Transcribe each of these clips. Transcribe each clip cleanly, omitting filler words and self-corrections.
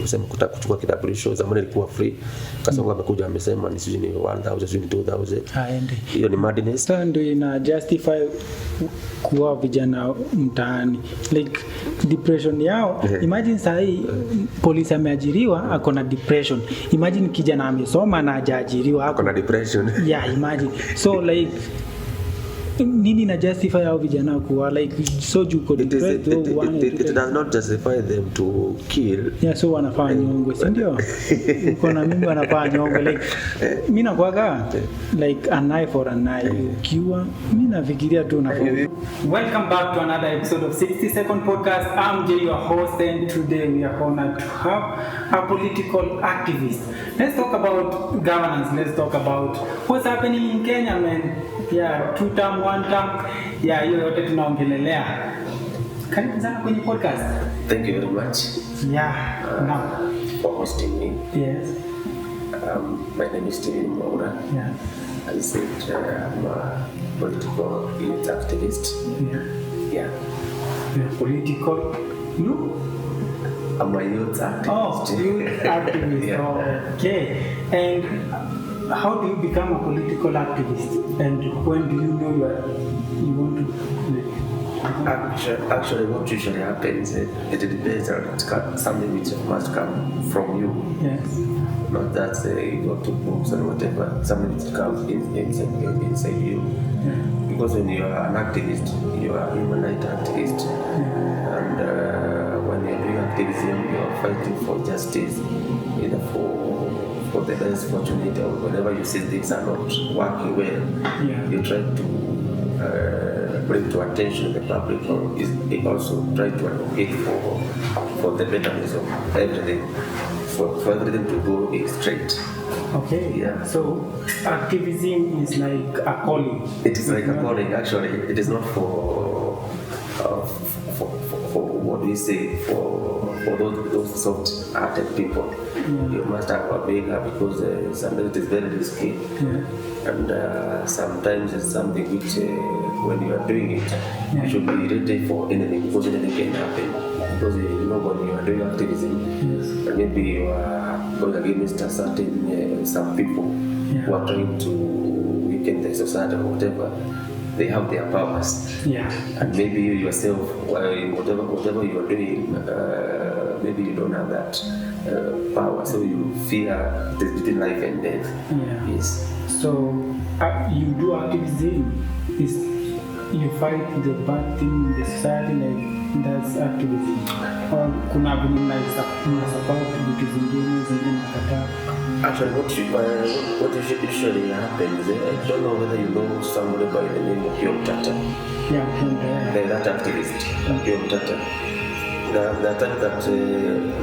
kusema kutaka kuchukua kitambulisho, zamani ilikuwa free. Kasongo amekuja amesema ni sijui ni 1000 sijui ni 2000. Aende. Hiyo ni madness. Sasa ndio ina justify kuwa vijana mtaani. Like depression yao. Imagine sahi polisi ameajiriwa ako na depression. Imagine kijana amesoma na hajaajiriwa ako na depression. Yeah, imagine. So like nini na justify hao vijana kuwa like so juko depressed it does not justify them to kill. Yeah, so wanafanya nyongo, si ndio? Uko na mimi wanafanya nyongo like mimi nakuaga like an eye for an eye. Ukiwa mimi nafikiria tu na Welcome back to another episode of 60 Second Podcast. I'm Jay, your host, and today we are honored to have a political activist. Let's talk about governance. Let's talk about what's happening in Kenya, man. Yeah, 2 term, 1 term. Yeah, hiyo yote tunaongelelea. Karibu sana kwenye podcast. Thank you very much. Yeah, now for hosting me. Yes. My name is Steven Maura. Yeah. I said I'm a political youth activist. Yeah. You're political. You? I'm a youth activist. Oh, youth activist. Yeah. Oh, okay. And how do you become a political activist? And when do you know you want to? Actually, what usually happens, it depends on something which must come from you. Yes. Not that you go to books or whatever, something which comes inside you. Yeah. Because when you are an activist, you are a human rights activist. Yeah. And when you are doing activism, you are fighting for justice, either for the less fortunate, or whenever you see things are not working well, you try to bring to attention the public, or it also try to advocate for the betterment of everything, for everything to go straight. Okay. Yeah. So activism is like a calling. It is like a calling. Actually, it is not for what do you say, for those soft-hearted people. Yeah. You must have a bigger, because sometimes it is very risky. Yeah. And sometimes it's something which when you are doing it, you should be ready for anything, because anything can happen. Because you know when you are doing activism, and maybe you are going against a certain some people who are trying to weaken the society or whatever. They have their powers. Yeah. And maybe you yourself, whatever you are doing, maybe you don't have that power, so you fear between life and death. Yeah. Yes. So you do activism, is you fight the bad thing in the society, like that's activism. Or kuna vile support vitu zingine nakataa. Actually, what usually happens, I don't know whether you know somebody by the name of Yom Tata. Yeah, that activist, Yom Tata. The time that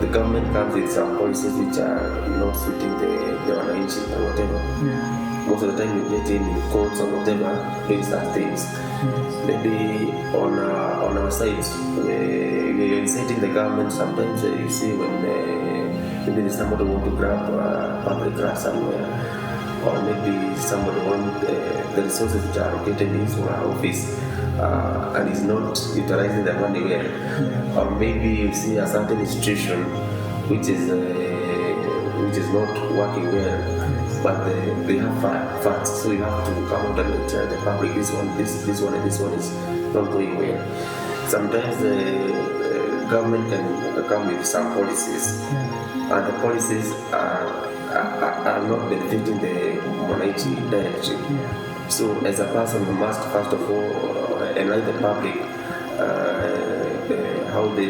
the government comes with some policies which are not suiting the wananchi or whatever. Yeah. Most of the time you get in courts or whatever, doing such things. Yes. Maybe on our side, you're inciting the government. Sometimes you see when maybe somebody want to grab public grass somewhere, or maybe somebody want the resources which are located in his office, and is not utilizing the money well. Yeah. Or maybe you see a certain institution which is not working well, but they have funds, so you have to come out and tell the public this one, and this one is not going well. Sometimes the government can come with some policies, and the policies are not benefiting the community directly. Yeah. So as a person, you must first of all enlighten the public how the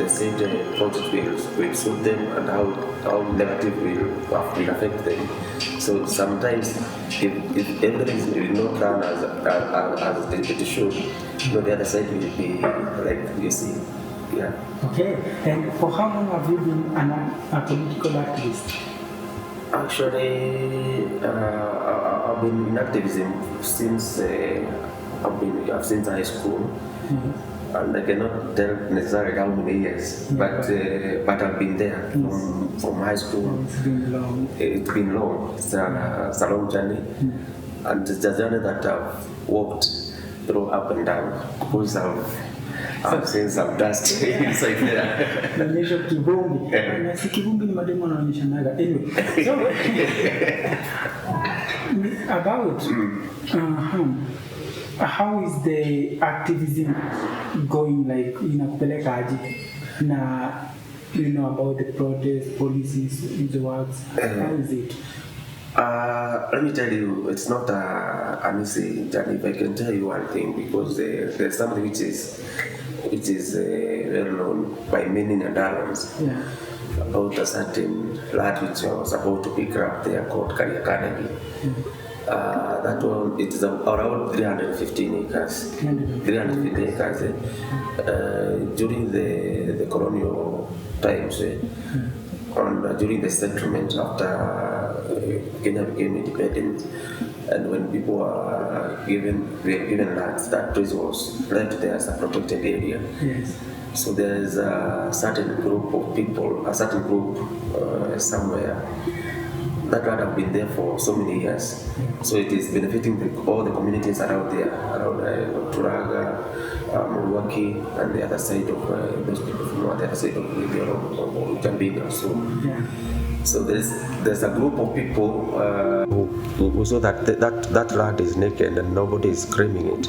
said project will suit them, and how negative will affect them. So sometimes if everything is not done as it should, the other side will be like you see. Yeah. Okay. And for how long have you been a political activist? Actually, I've been in activism since since high school. Mm-hmm. And I cannot tell necessarily how many years, but I've been there from high school. It's been long. It's been long. It's a long journey, and it's a journey that I've walked through up and down. Because I've seen some dust inside there. Naonyesha kivumbi. Na si kivumbi ni mademo anaonyesha naga. Anyway. So about how is the activism going, like inakupeleka aje na about the protest policies in the works? How is it? Let me tell you, it's not an easy journey. If I can tell you one thing, because there's something which is well known by many Nyandarans about a certain lad which was about to pick up there called Kariakadagi. That one, it is around 315 acres. 315 acres. During the colonial times, during the settlement after Kenya became independent, and when people were given lands, that place was left there as a protected area. Yes. So there is a certain group of people, somewhere that land have been there for so many years. So it is benefiting all the communities around there, around Turaga, Milwaukee, and the other side of those people from the other side of Jambinga. So there's a group of people who saw that land is naked and nobody is claiming it.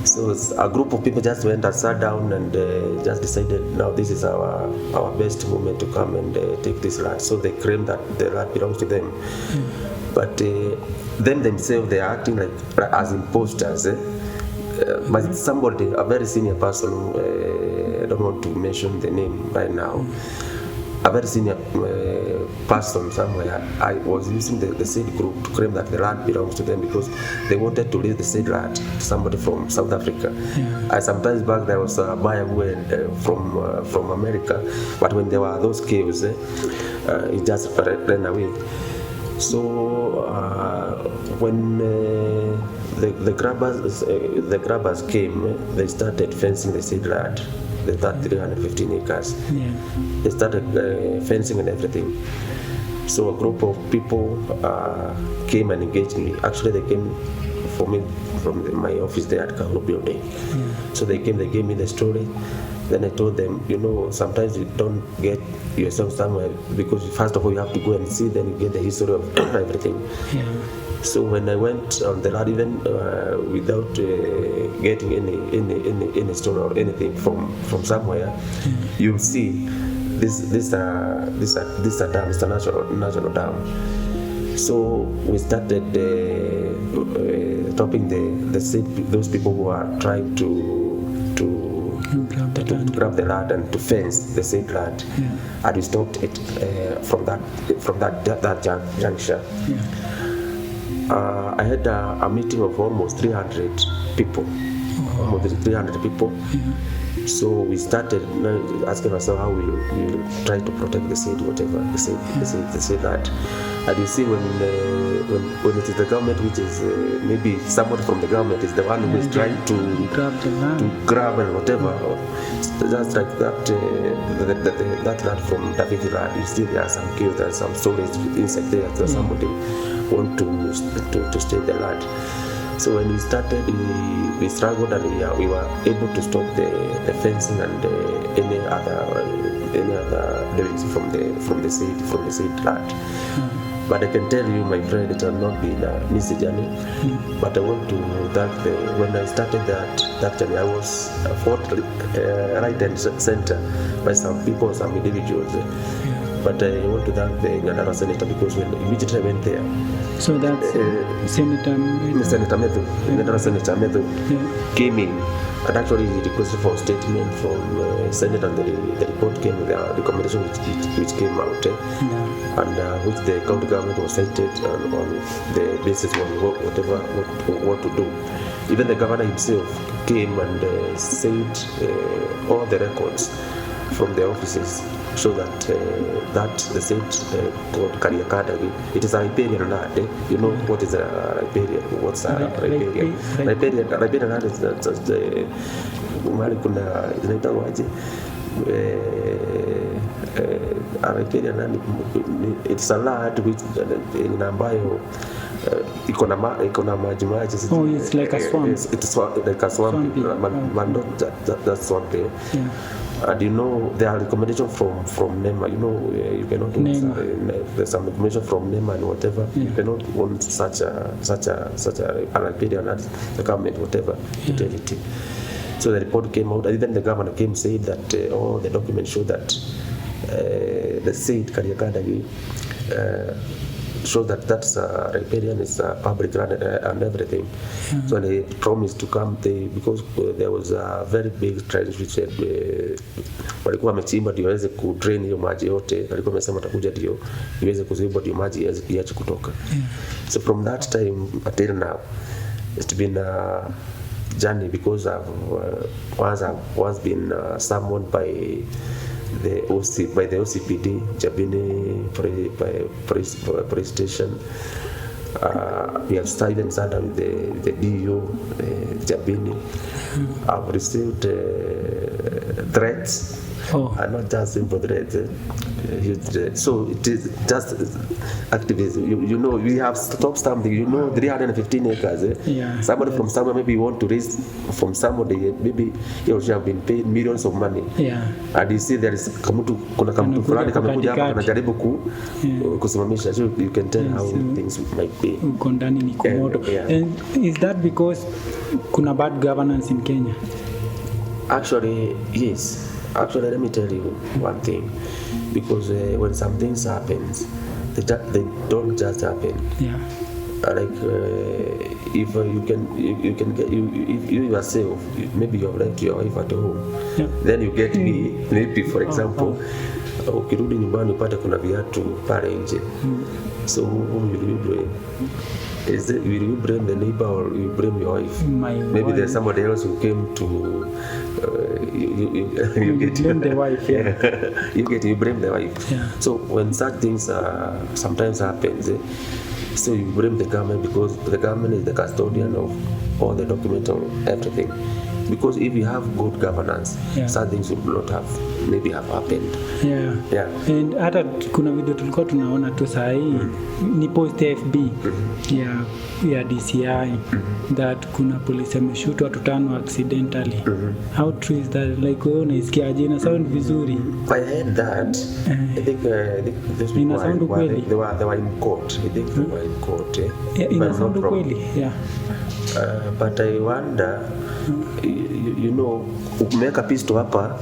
So a group of people just went and sat down and just decided, now this is our best moment to come and take this land. So they claim that the land belongs to them. But them themselves, they are acting like as imposters. But somebody, a very senior person, I don't want to mention the name right now, a very senior person somewhere, I was using the said group to claim that the land belongs to them because they wanted to lease the said land to somebody from South Africa. Sometimes back there was a buyer who went from America, but when there were those caves, he just ran away. So when the grabbers came, they started fencing the said land. That 315 acres. They started fencing and everything. So a group of people came and engaged me. Actually, they came for me from my office there at Kahulu building. So they came, they gave me the story. Then I told them, sometimes you don't get yourself somewhere because first of all you have to go and see, then you get the history of everything. So when I went on the land, even without getting any story or anything from somewhere, you see this dam, it's a national dam. So we started topping those people who are trying to grab the land and to fence the said land, and we stopped it from that juncture. I had a meeting of almost 300 people. So we started asking ourselves how we try to protect the said whatever the said land. And you see when it is the government which is maybe somebody from the government is the one who is trying to grab and whatever. Just like that land from David land, you see there are some kills and some stories inside there. So somebody want to stay the land. So when we started, we struggled and we were able to stop the fencing and any other doings from the said land. But I can tell you, my friend, it has not been an easy journey. But I want to thank when I started that journey, I was fought right and center by some people, some individuals. But I want to thank the Nyandara Senator because when immediately I went there. So that's Senator Methu, Nyandara Senator Methu came in and actually he requested for a statement from Senate, and the report came with the recommendation which came out and which the county government was cited on the basis of what to do. Even the governor himself came and said all the records from the offices show that the said called Kariakadagi, it is a riparian land. You know what is a riparian? What's a riparian? Riparian land is mahali kuna inaitwa aje? riparian it's a land which ambayo iko na maji. Oh, it's like a swamp. It's like a swamp. But not that swamp there. Yeah. And you know there are recommendations from NEMA. You know you cannot own there's some recommendation from NEMA and whatever. You cannot own such a riparian land, the government whatever utility. So the report came out, and then the governor came saying that all the documents show that the state Kariakadagi show that that's riparian is public land and everything. So they promised to come because there was a very big trench which said walikuwa wamechimba ndio waweze ku drain hiyo maji yote. Walikuwa wamesema atakuja ndio iweze kuziba ndio maji iache kutoka. So from that time until now it's been a journey because I've once been summoned by the OCPD Jabini police station. We have even started with the DU Jabini. I've received threats. And not just simple threats. So it is just activism. You know, we have stopped something. You know, 315 acres. Somebody from somewhere maybe want to raise from somebody. Maybe he or she have been paid millions of money. And you see there is kuna kamutu fulani kamekuja hapa anajaribu kusimamisha. So you can tell how things might be. Uko ndani ni komodo. And is that because kuna bad governance in Kenya? Actually, yes. Actually, let me tell you one thing, because when some things happens, they don't just happen. Like if you can get if you yourself, maybe you have left your wife at home, then you get me maybe for example, ukirudi nyumbani upate kuna viatu pale nje. So whom will you blame? Will you blame the neighbor or you blame your wife? Maybe there's somebody else who came to you get blame the wife. you blame the wife. So when such things sometimes happens, so you blame the government because the government is the custodian of all the documents or everything. Because if you have good governance, such things would not have maybe have happened. And hata kuna video tulikuwa tunaona tu saa hii ni post FB ya DCI that kuna polisi ameshoot watu 5 accidentally. How true is that? Like wewe unaisikia aje? Ina sound vizuri. I heard that. I think this ina sound kweli. They were in court. I think they were in court. Ina sound kweli. But I wonder, you know, umeweka pistol hapa,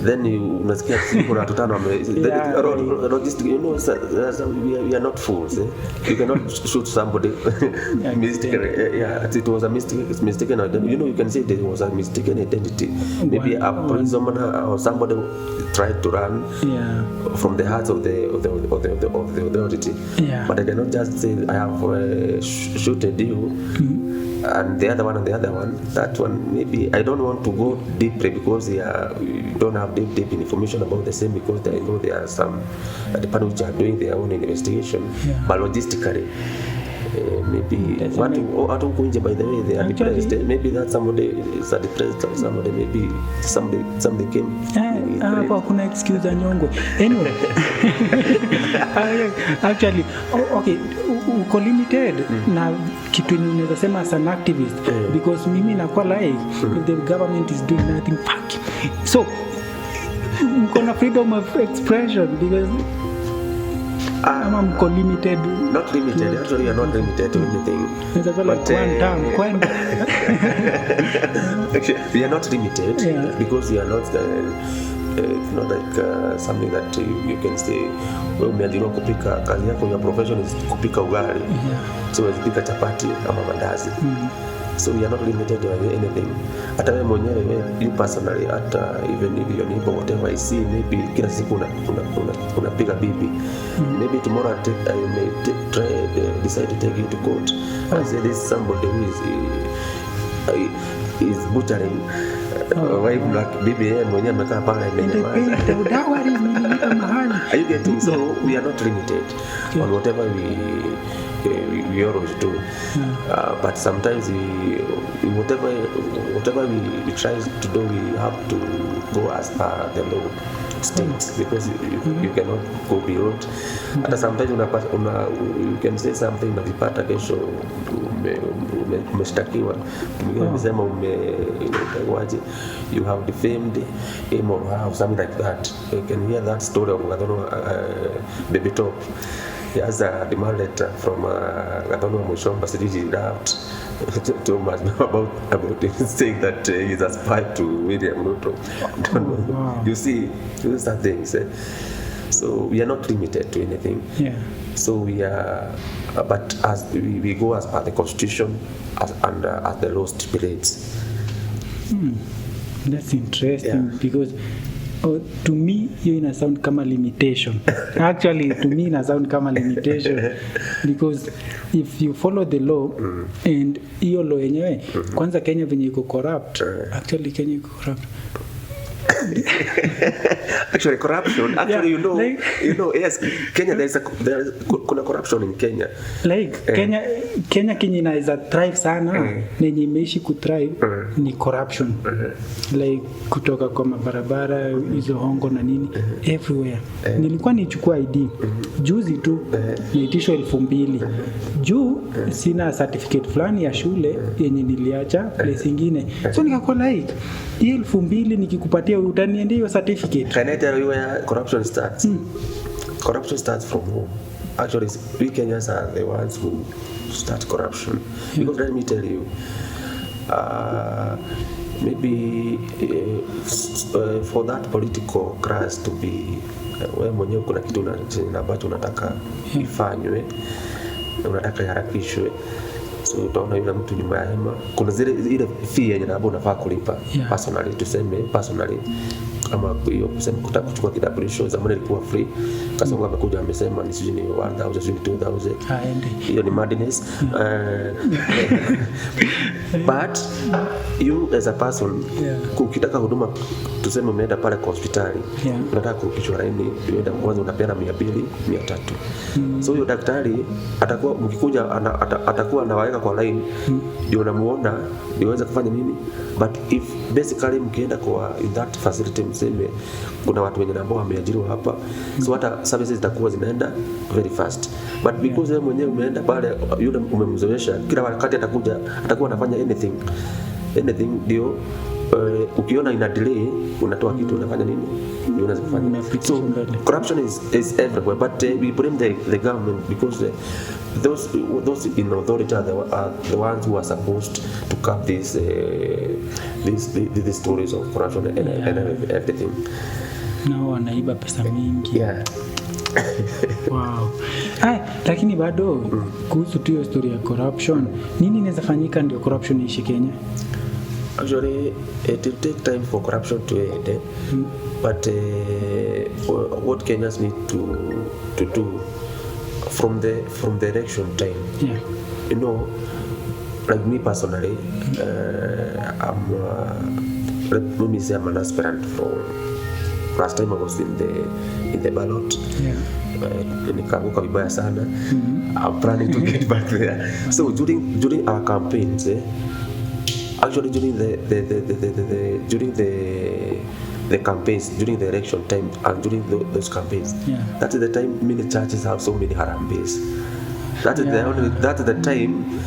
then unasikia kuna watu 5 logistic. You know, we are not fools. You cannot shoot somebody mistaken. It was a mistaken identity. You know, you can say there was a mistaken identity. Maybe a policeman or somebody tried to run from the hearts of the authority. But I cannot just say I have shooted you. And the other one, that one maybe I don't want to go deeply because we don't have deep information about the same, because I know there are some departments which are doing their own investigation, but logistically maybe what by the way they are depressed. Maybe that somebody is depressed or somebody maybe somebody came. Hapa kuna excuse anyongwe. Anyway, actually okay, uko limited na kitu ninaweza sema as an activist because mimi nakuwa like if the government is doing nothing, fuck. So uko na freedom of expression because I'm limited. Not limited. Actually, you're not limited to anything. It's like actually, we are not limited because we are not. It's not like something that you can say. Well, umeajiriwa kupika, kazi yako, your profession is kupika ugali. So unapika chapati ama mandazi. So we are not limited to anything. Hata wewe mwenyewe, you personally, hata even if your neighbor, whatever I see, maybe kila siku unapiga bibi. Maybe tomorrow I may decide to take you to court and say this is somebody who is is butchering wife like bibi yeye mwenyewe amekaa pale amenyamaza. Are you getting? So we are not limited on whatever we always do. But sometimes whatever we try to do, we have to go as per the law states, because you cannot go beyond. Hata sometimes you can say something na vipata kesho umeshtakiwa, umesema umewaje, you have defamed him or her, something like that. You can hear that story of Baby Top. He has a demand letter from Mushomba City Draft too much about him, saying that he's a spy to William Ruto. Wow. You see, those are things. So we are not limited to anything. Yeah. So we are, but as we go as per the constitution and as the law stipulates. That's interesting, because to me hiyo ina sound kama limitation. Actually to me ina sound kama limitation, because if you follow the law and hiyo law yenyewe kwanza Kenya venye iko corrupt, actually Kenya iko corrupt. Actually corruption, actually you know yes, Kenya there's kuna corruption in Kenya, like Kenya inaweza thrive sana nenye imeishi ku thrive ni corruption, like kutoka kwa mabarabara hizo hongo na nini everywhere. Nilikuwa nichukua ID juzi tu niitishwa 2,000 juu sina certificate fulani ya shule yenye niliacha place nyingine, so nikakola like 2,000 nikikupatia utaniendea hiyo certificate. Can I tell you where corruption starts? Corruption starts from home. Actually, we Kenyans are the ones who start corruption. Because let me tell you, maybe for that political class to be, wewe mwenyewe kuna kitu ambacho unataka ifanywe, unataka iharakishwe. So utaona yule mtu nyuma ya hema kuna ile fee yenye unafaa kulipa personally, tuseme personally, kama hiyo kusema kutaka kuchukua kitambulisho zamani ilikuwa free, Kasongo amekuja amesema ni sijui ni 1,000 sijui 2,000, hiyo ni madness. But you as a person ukitaka huduma, tuseme umeenda pale kwa hospitali unataka kupishwa laini, unaenda kwanza unapeana 200 300. So huyo daktari atakuwa mkikuja atakuwa anawaweka kwa line ndio unamuona ndio uweze kufanya nini. But if basically mkienda kwa in that facility, mseme kuna watu wenye ambao wameajiriwa hapa, so hata services zitakuwa zinaenda very fast. But because wewe mwenyewe umeenda pale, yule umemzoesha, kila wakati atakuwa anafanya anything ndio ukiona ina delay unatoa kitu unafanya nini ndio unaweza kufanya. So corruption is everywhere, but we blame the government because those in authority are the ones who are supposed to cut these stories of corruption and everything. Nao wanaiba pesa mingi. Wow. Lakini bado kuhusu tu hiyo story ya corruption, nini inaweza fanyika ndio corruption ishi Kenya? Actually, it will take time for corruption to end, but what Kenyans need to do from the election time, you know, like me personally, let me say I'm an aspirant for. Last time I was in the ballot. Nikaanguka vibaya sana. I'm planning to get back there. So during our campaigns, actually during the campaigns, during the election time and during those campaigns, that is the time many churches have so many harambees. That is the time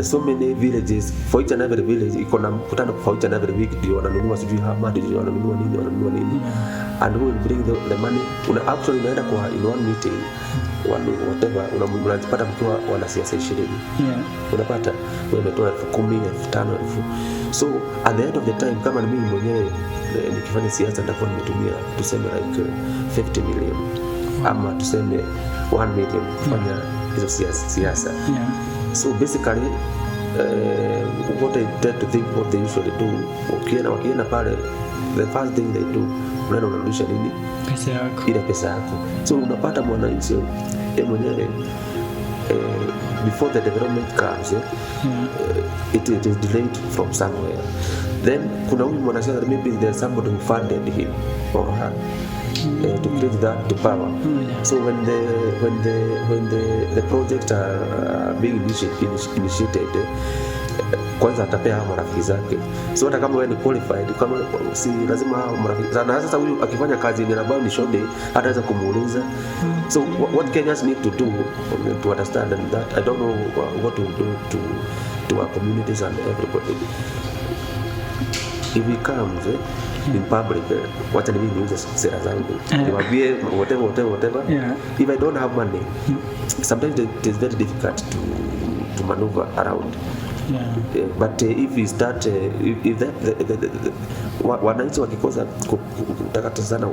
so many villages, for each and every village iko na mkutano for each and every week, ndio wananunua sijui hama, ndio wananunua nini, and who will bring the money. Actually unaenda kwa in one meeting whatever, unajipata mkiwa wanasiasa 20, unapata wewe umetoa 10,000, 5,000. So at the end of the time, kama mimi mwenyewe nikifanya siasa nitakuwa nimetumia tuseme like 50 million ama tuseme 1 million kufanya hizo siasa. So basically what I tend to think what they usually do, wakienda pale, the first thing they do, unarudisha nini? Pesa yako. Ile pesa yako. So unapata mwananchi yeye mwenyewe before the development comes, it is delayed from somewhere. Then kuna huyu mwanasiasa that maybe there's somebody who funded him or her to create that to power. So when the projects are being initiated, kwanza atapea hao marafiki zake. So hata kama wewe ni qualified, kama si lazima hao marafiki. Na sasa huyu akifanya kazi ni labda ni shode, ataweza kumuuliza. So what Kenyans need to do to understand that, I don't know what to do to our communities and everybody. If he comes in public, wacha mimi niuze sera zangu. Niwaambie whatever. If I don't have money, sometimes it is very difficult to maneuver around. But if we start, if wananchi wakikosa kutaka sana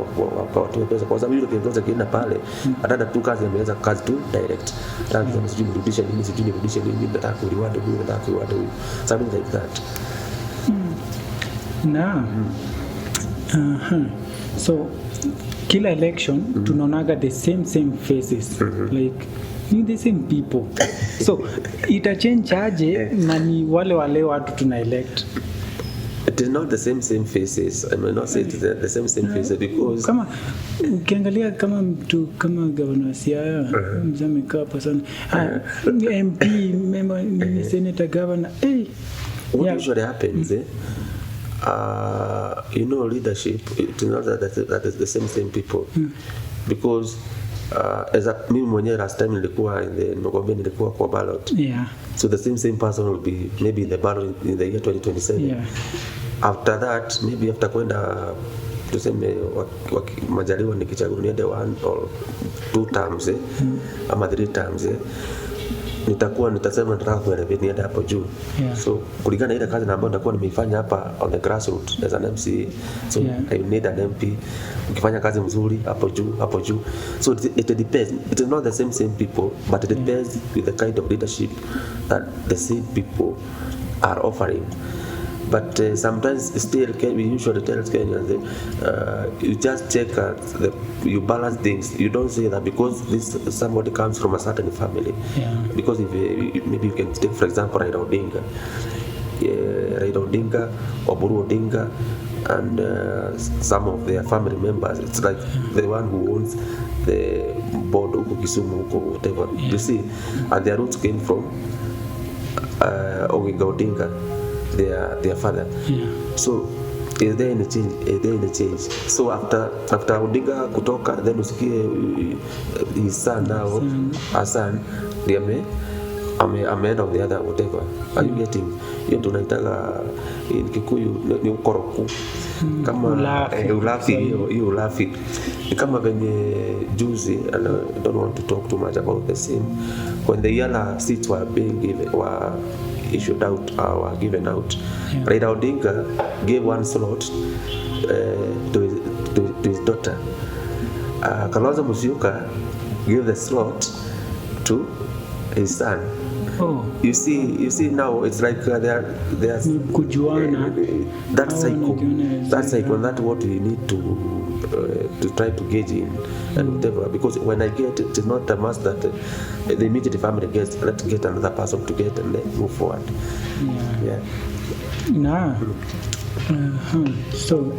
watu pesa, kwa sababu yule kiongozi akienda pale ataenda tu kazi, ameweza kazi tu direct, lazima sijui nirudishe nini, nataka kuliwada huyu, nataka kuliwada huyu, something like that. So kila election tunaonaga the same faces, like ni the same people. So ita change aje na ni wale watu tuna elect? It is not the same faces. I may not say it is the same faces because kama ukiangalia kama mtu kama governor Siaya mzamekaa hapa sana, MP member ni senator governor, what usually happens leadership, it is not that is the same people because as mimi mwenyewe last time nilikuwa kwa ballot, so the same person will be maybe in the ballot in the year 2027. After that, maybe after kwenda tuseme majaliwa nikichaguliwa niende 1 or 2 terms ama 3 terms, nitasema nataka kuelevate niende hapo juu. So kulingana ile kazi ambayo nitakuwa nimeifanya hapa on the grassroots as an MC, so I need an MP ukifanya kazi mzuri hapo juu. So it depends. It is not the same people, but it depends with the kind of leadership that the same people are offering. But sometimes still we usually tell Kenyans you just check you balance things. You don't say that because somebody comes from a certain family. Because if maybe you can take for example Raila Odinga, Oburu Odinga, and some of their family members. It's like the one who owns the board of Kisumu, whatever. You see, and their roots came from Oginga Odinga, their father. So is there any change? So after Odinga kutoka, then usikie his son now, Hassan ndiye ameenda on the other whatever. Are you getting? Hiyo tunaitaga in Kikuyu ni ukoroku. Kama ulafi hiyo ulafi. Ni kama venye juzi, and I don't want to talk too much about the scene, when the yellow seats were being given, were issued out or given out. Raila Odinga gave one slot to his daughter. Kalonzo Musyoka gave the slot to his son. You see now it's like there's kujuana, that cycle, that's what we need to try to gauge in and whatever, because when I get it is not a must that the immediate family gets, let's get another person to get and then move forward. So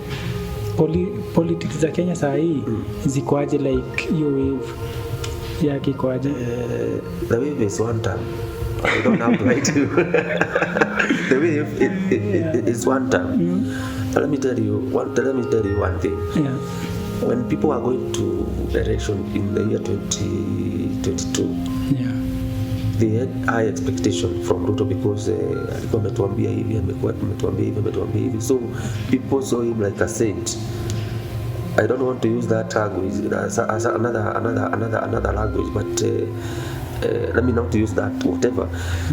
politics za Kenya saa hii zikoaje, like hiyo wave yake ikoaje? The wave is one time. I don't have to write you. The wave is one time. Let me tell you one thing. When people are going to election in the year 2022, they had high expectation from Ruto because alikuwa ametuambia hivi, ametuambia hivi. So people saw him like a saint. I don't want to use that language as another language, but let me not use that whatever.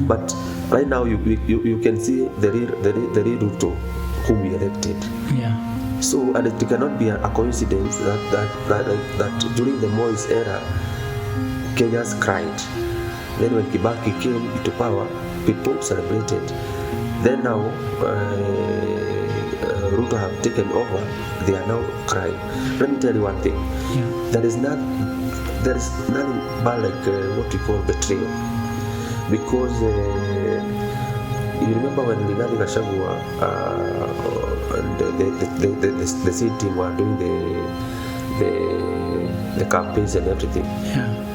But right now you can see the real Ruto whom we elected. So and it cannot be a coincidence that during the Moi's era, Kenyans cried. Then when Kibaki came into power, people celebrated. Then now Ruto have taken over, they are now crying. Let me tell you one thing. There is nothing bad like what we call betrayal. Because you remember when Rigathi Gachagua and the C team were doing the campaigns and everything.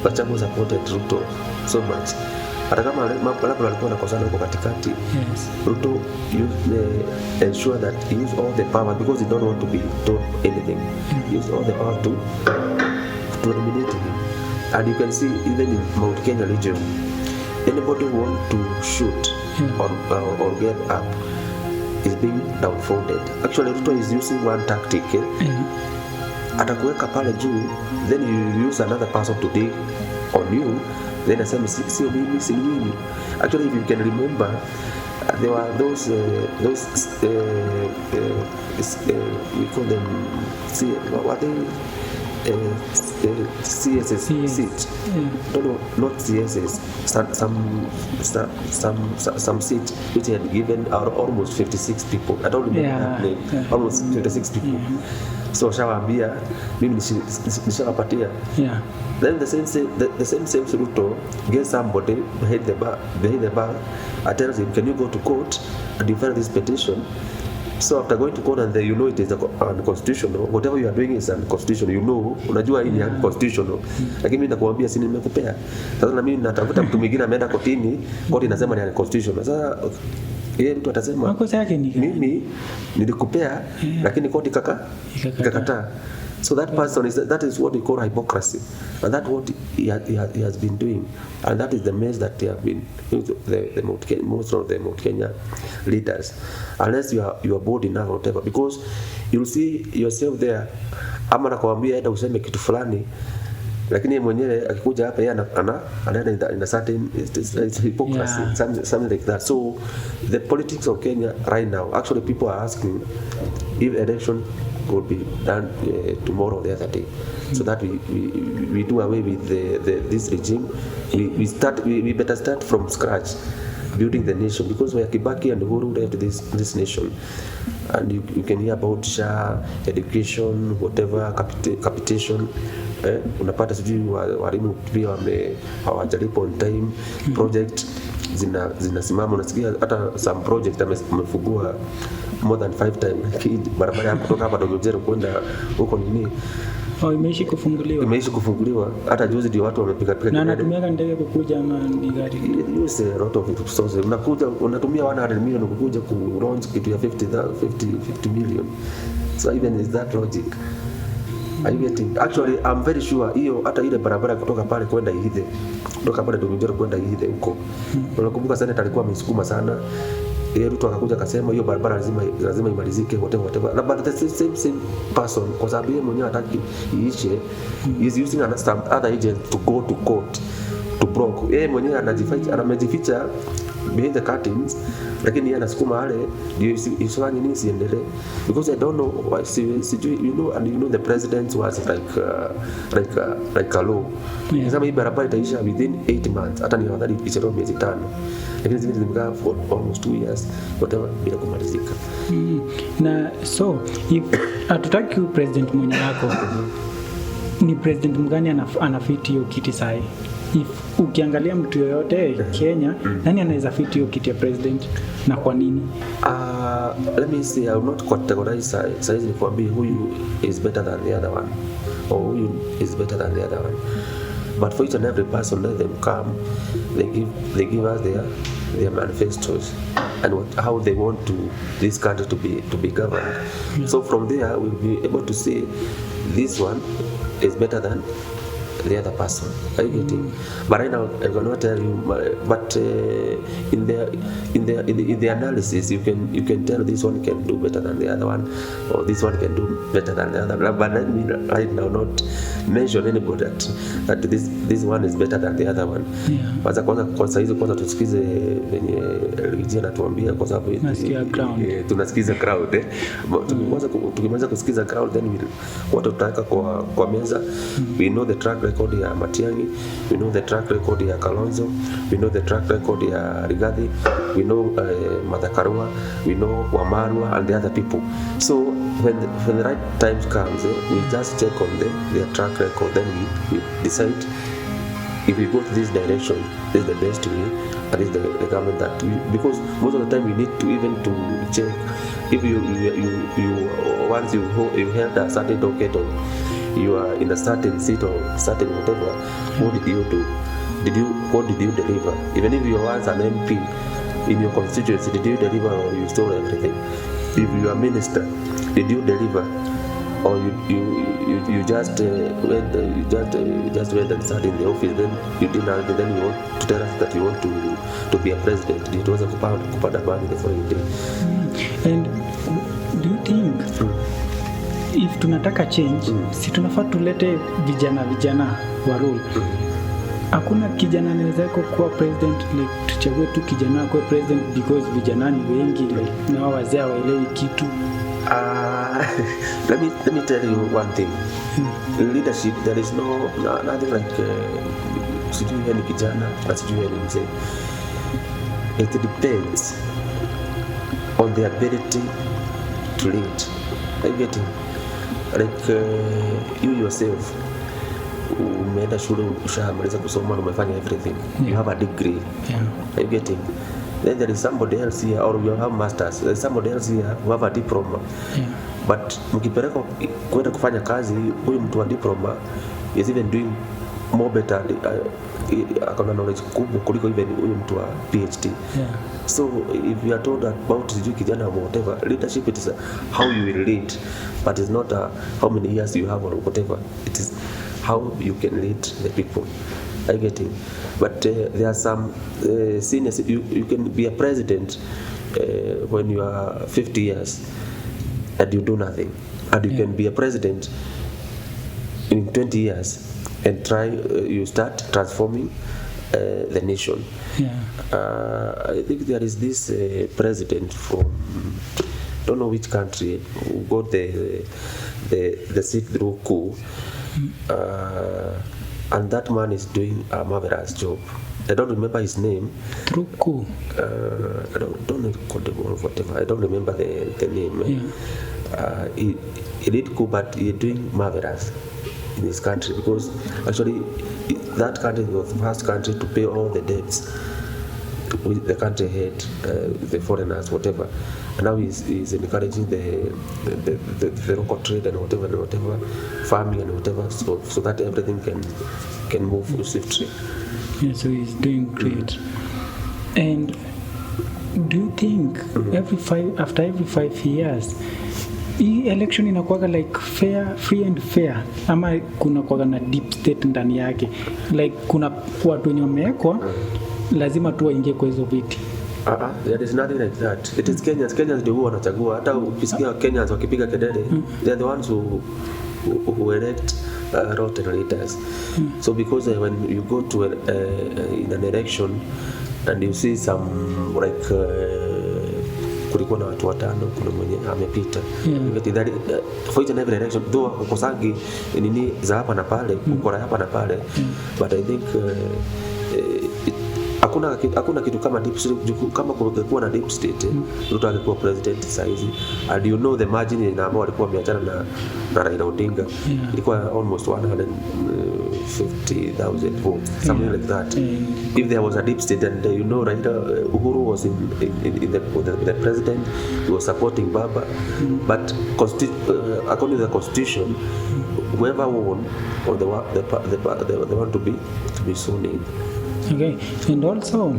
Gachagua supported Ruto so much. Hata kama labda walikuwa nakosana huko katikati, Ruto ensure that he use all the power because he don't want to be told anything. Use all the power to eliminate him. And you can see even in Mount Kenya region, anybody who want to shoot or get up is being downfolded. Actually, Ruto is using one tactic. Atakuweka pale juu, then you use another person to dig on you. Then I say, sio mimi. Actually, if you can remember, there were those we call them what they CSS seat. No, not CSS. Some seat which had given out almost 56 people. I don't remember that name. Almost 56 people. So shawaambia mimi nishawapatia. Then the same Ruto gets somebody behind the bar, and tells him, can you go to court and defend this petition? So after going to court and you know it is unconstitutional, whatever you are doing is unconstitutional, you know, unajua hii ni unconstitutional. Lakini mimi nakuambia si nimekupea. Sasa na mimi natafuta mtu mwingine ameenda kotini, koti inasema ni unconstitutional. Sasa yeye mtu atasema makosa yake ni mimi nilikupea lakini koti ikakataa. So that person that is what we call hypocrisy, and that's what he has been doing, and that is the mess that they have been most of the Mount Kenya leaders, unless you are bold enough or whatever, because you'll see yourself there. Ama nakwambia hata useme kitu fulani, lakini mwenyewe akikuja hapa yeye anaenda in a certain hypocrisy, something like that. So the politics of Kenya right now, actually people are asking if election could be done tomorrow or the other day, so that we do away with this regime. We better start from scratch building the nation, because we are Kibaki and Uhuru left this nation, and you can hear about SHA, education, whatever, capitation. Unapata sijui walimu pia hawajalipa on time, project zinasimama. Unasikia hata some project amefungua more than 5 times barabara ya kutoka hapa Dogojero kwenda huko nini imeishi kufunguliwa. Hata juzi ndio watu wamepiga na anatumia ndege kukuja ama ni gari. Use a lot of resources. Unatumia 100 million kukuja ku launch kitu ya 50 million. So even is that logic? Are you getting? Actually, I'm very sure hiyo hata ile barabara kutoka pale kwenda Ihithe, kutoka pale Dogojero kwenda Ihithe huko. Unakumbuka sana alikuwa amesukuma sana. Ruto akakuja akasema hiyo barabara lazima imalizike, whatever. But the same person, kwa sababu yeye mwenyewe hataki iishe, is using some other agent to go to court to block. Yeye mwenyewe anajificha behind the curtains, lakini yeye anasukuma wale ndio isifanye nini siendelee, because I don't know why you know, and you know the president was like a law. Kama hii barabara itaisha within 8 months, hata ni afadhali ichelewe miezi 5, lakini zile zimekaa for almost 2 years whatever bila kumalizika. Na so if hatutaki president mwenye wako ni president mgani anafiti hiyo kiti sahi? If ukiangalia mtu yoyote Kenya, nani anaweza fit hiyo kiti ya president na kwa nini? Let me say, I will not categorize size nikwambie huyu is better than the other one or huyu is better than the other one, but for each and every person, let them come, they give us their manifestos and how they want this country to be governed. So from there we'll be able to say this one is better than the other person. Are you getting? But right now I cannot tell you. But in the analysis, you can tell this one can do better than the other one, or this one can do better than the other. But let me right now not mention anybody that this one is better than the other one. Kwanza hizo tusikize venye Elijah anatuambia, kwa sababu tunasikiza crowd. Tukimaliza kusikiza crowd, then what tutaweka kwa meza, we know the track track record ya Matiang'i, we know the track record ya Kalonzo, we know the track record ya Rigathi, we know Martha Karua, we know Wamalwa and the other people. So when the right time comes, we just check on their track record, then we decide if we go to this direction, this is the best way, and this is the government that because most of the time we need to even to check if you once you held a certain docket or you are in a certain seat or certain whatever, what did you do? What did you deliver? Even if you are once an MP in your constituency, did you deliver or you stole everything? If you are minister, did you deliver? Or you just went and sat in the office, then you didn't, then you want to tell us that you want to be a president. It was a kupanda bani the following day. And do you think if tunataka change, si tunafaa tulete vijana wa role? Hakuna kijana anaweza kuwa president, like tuchague tu kijana kuwa president because vijana ni wengi, like na wazee hawaelewi kitu. Let me tell you one thing. In leadership, there is nothing like sijui ni kijana na sijui ni mzee. It depends on the ability to lead. Are you getting? Like you yourself, umeenda shule, ushamaliza kusoma na umefanya everything. You have a degree. Are you getting? Then there is somebody else here, or you have masters. There is somebody else here who have a diploma. But mkipeleka kwenda kufanya kazi, huyu mtu wa diploma is even doing more better, akona knowledge kubwa kuliko even huyu mtu wa PhD. So if you are told about sijui kijana or whatever, leadership it is how you will lead, but it's not how many years you have or whatever. It is how you can lead the people. I get it. But there are some seniors. You can be a president when you are 50 years and you do nothing, and you can be a president in 20 years and you start transforming the nation. I think there is this president from don't know which country who got the seat through coup. And that man is doing a marvelous job. I don't remember his name. Through coup. I don't know whatever. I don't remember the name. He did coup, but he's doing marvelous in this country because actually that country was the first country to pay all the debts with the country had, the foreigners, whatever. And now he's encouraging the local trade and whatever, farming and whatever, so that everything can move swiftly. Yeah, so he's doing great. And do you think after every 5 years, hii election inakuwaga like free and fair, ama kuna kuwaga na deep state ndani yake, like kuna watu wenye wamewekwa lazima tu waingie kwa hizo viti? There is nothing like that. It is Kenyans ndio huwa wanachagua. Hata ukisikia Kenyans wakipiga kelele, they are the ones who elect rotten leaders. So because when you go to in an election and you see some like kulikuwa na watu watano, kuna mwenye amepita. For each and every election, though ukosangi nini za hapa na pale, ukora hapa na pale, but I think hakuna kitu kama deep state. Kama kungekuwa na deep state, Ruto angekuwa president saizi. And you know the margin na ambao walikuwa wameachana na Raila Odinga ilikuwa almost 150,000 votes, something like that. If there was a deep state, and you know Raila Uhuru was in the president, he was supporting Baba, but according to the constitution, whoever won or the one to be soon in. Okay, and also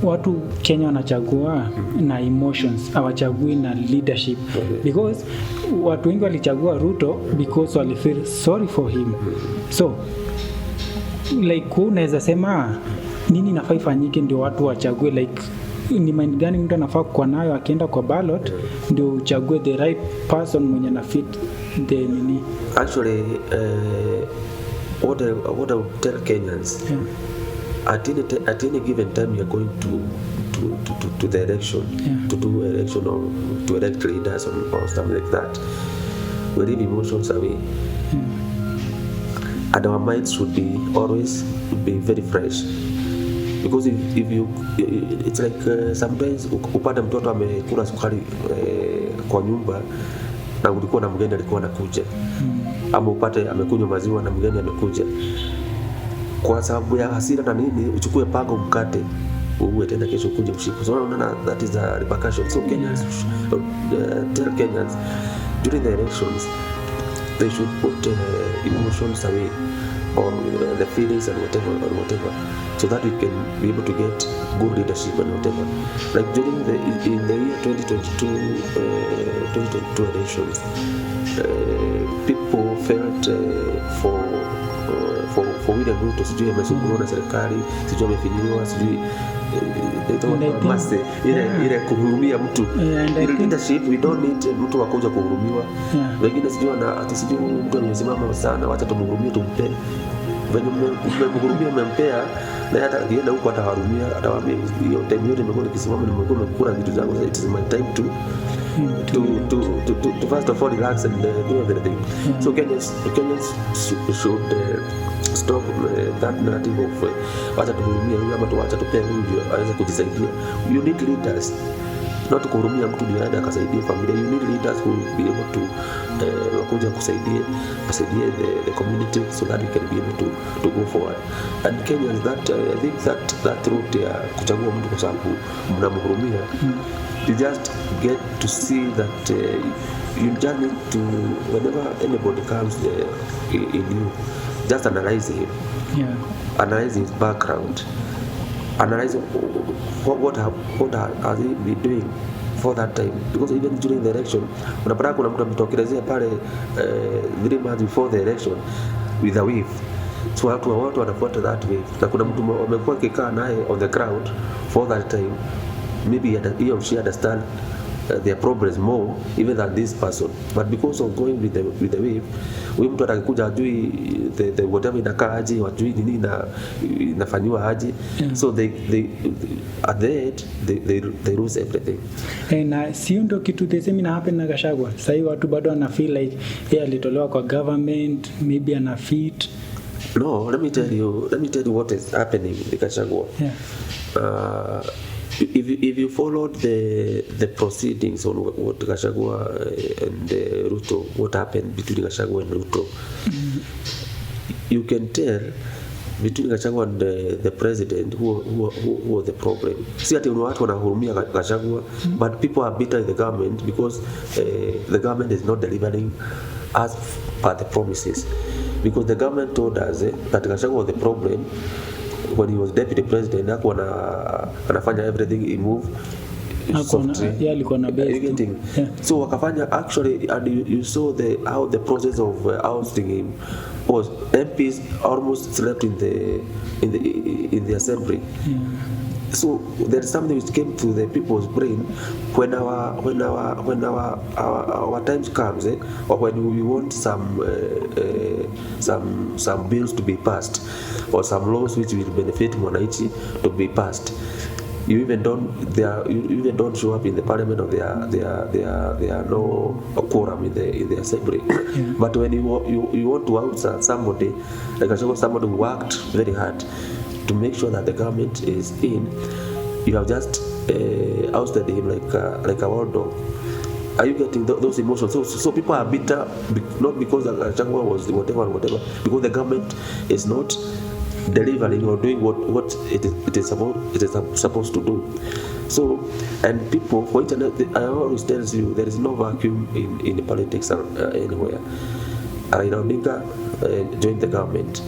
watu Kenya wanachagua na emotions, hawachagui na leadership, because watu wengi walichagua Ruto because wali feel sorry for him. So like unaweza sema nini nafaa ifanyike ndio watu wachague, like ni mind gani mtu anafaa kuwa nayo akienda kwa ballot ndio uchague the right person mwenye na fit the nini? Actually what I would tell Kenyans, at any given time you are going to the election, to do election or to elect leaders or something like that, we leave emotions away. and our minds should be always be very fresh, because if you it's like sometimes upata mtoto amekula sukari kwa nyumba na ulikuwa na mgeni alikuwa anakuja, ama upate amekunywa maziwa na mgeni amekuja, kwa sababu ya hasira na nini uchukue pango mkate uwe tena kesho kuja usiku. So unaona that is a repercussion. So Kenyans tell Kenyans during the elections they should put emotions away, or the feelings and whatever, so that we can be able to get good leadership and whatever. Like during in the year 2022 elections, people felt for William Ruto, sijui amesumbuliwa na serikali, sijui amefinyiliwa, sijui ile kuhurumia mtu. In leadership we don't need mtu wakuja kuhurumiwa. Wengine sijui sijui mtu amesimama sana, wacha tumhurumie, tumpe. Venye mmehurumia mmempea, na hata akienda huko atawarumia, atawaambia hiyo time yote nimekuwa nikisimama, nimekuwa nimekula vitu zangu, it is my time to first of all relax and do everything. So Kenyans should stop that narrative of wacha tuhurumia huyu ama tuacha tupee huyu aweze kujisaidia. You need leaders, not kuhurumia mtu ndio aende akasaidia familia. You need leaders who will be able to kuja kusaidie the community, so that we can be able to go forward. And Kenyans, that I think that route ya kuchagua mtu kwa sababu mnamhurumia, you just get to see that you just need to, whenever anybody comes in you, just analyze him, analyze his background, analyze what has he been doing for that time, because even during the election unapata kuna mtu ametokelezea pale 3 months before the election with a wave, so watu wanafuata that wave, na kuna mtu amekuwa kikaa naye on the ground for that time, maybe he or she understand their problems more even than this person, but because of going with the wave, huyu mtu atakuja ajui the whatever inakaaje, wajui nini inafanywa aje, so they at the end they lose everything. Na sio ndo kitu the same ina happen na Gachagua. Sasa watu bado wana feel like yeye alitolewa kwa government, maybe ana fit. No, let me tell you what is happening with Gachagua. If you followed the proceedings on what Gachagua and Ruto, what happened between Gachagua and Ruto, you can tell between Gachagua and the president who was the problem. See, ati watu wanahurumia Gachagua, but people are bitter in the government because the government is not delivering as per the promises. Because the government told us that Gachagua was the problem when he was deputy president, anafanya everything he move softly. Alikuwa na best. So wakafanya actually, and you saw how the process of ousting him was. MPs almost slept in the assembly. So there is something which came to the people's brain when our times comes, or when we want some bills to be passed, or some laws which will benefit mwananchi to be passed. You even don't show up in the parliament, or there are no quorum in the assembly. But when you want to oust somebody, like somebody who worked very hard to make sure that the government is in, you have just ousted him like a wild dog. Are you getting those emotions? So people are bitter, not because Gachagua was whatever, because the government is not delivering or doing what it is supposed to do. So, and people, for internet, I always tell you, there is no vacuum in politics anywhere. Raila Odinga joined the government.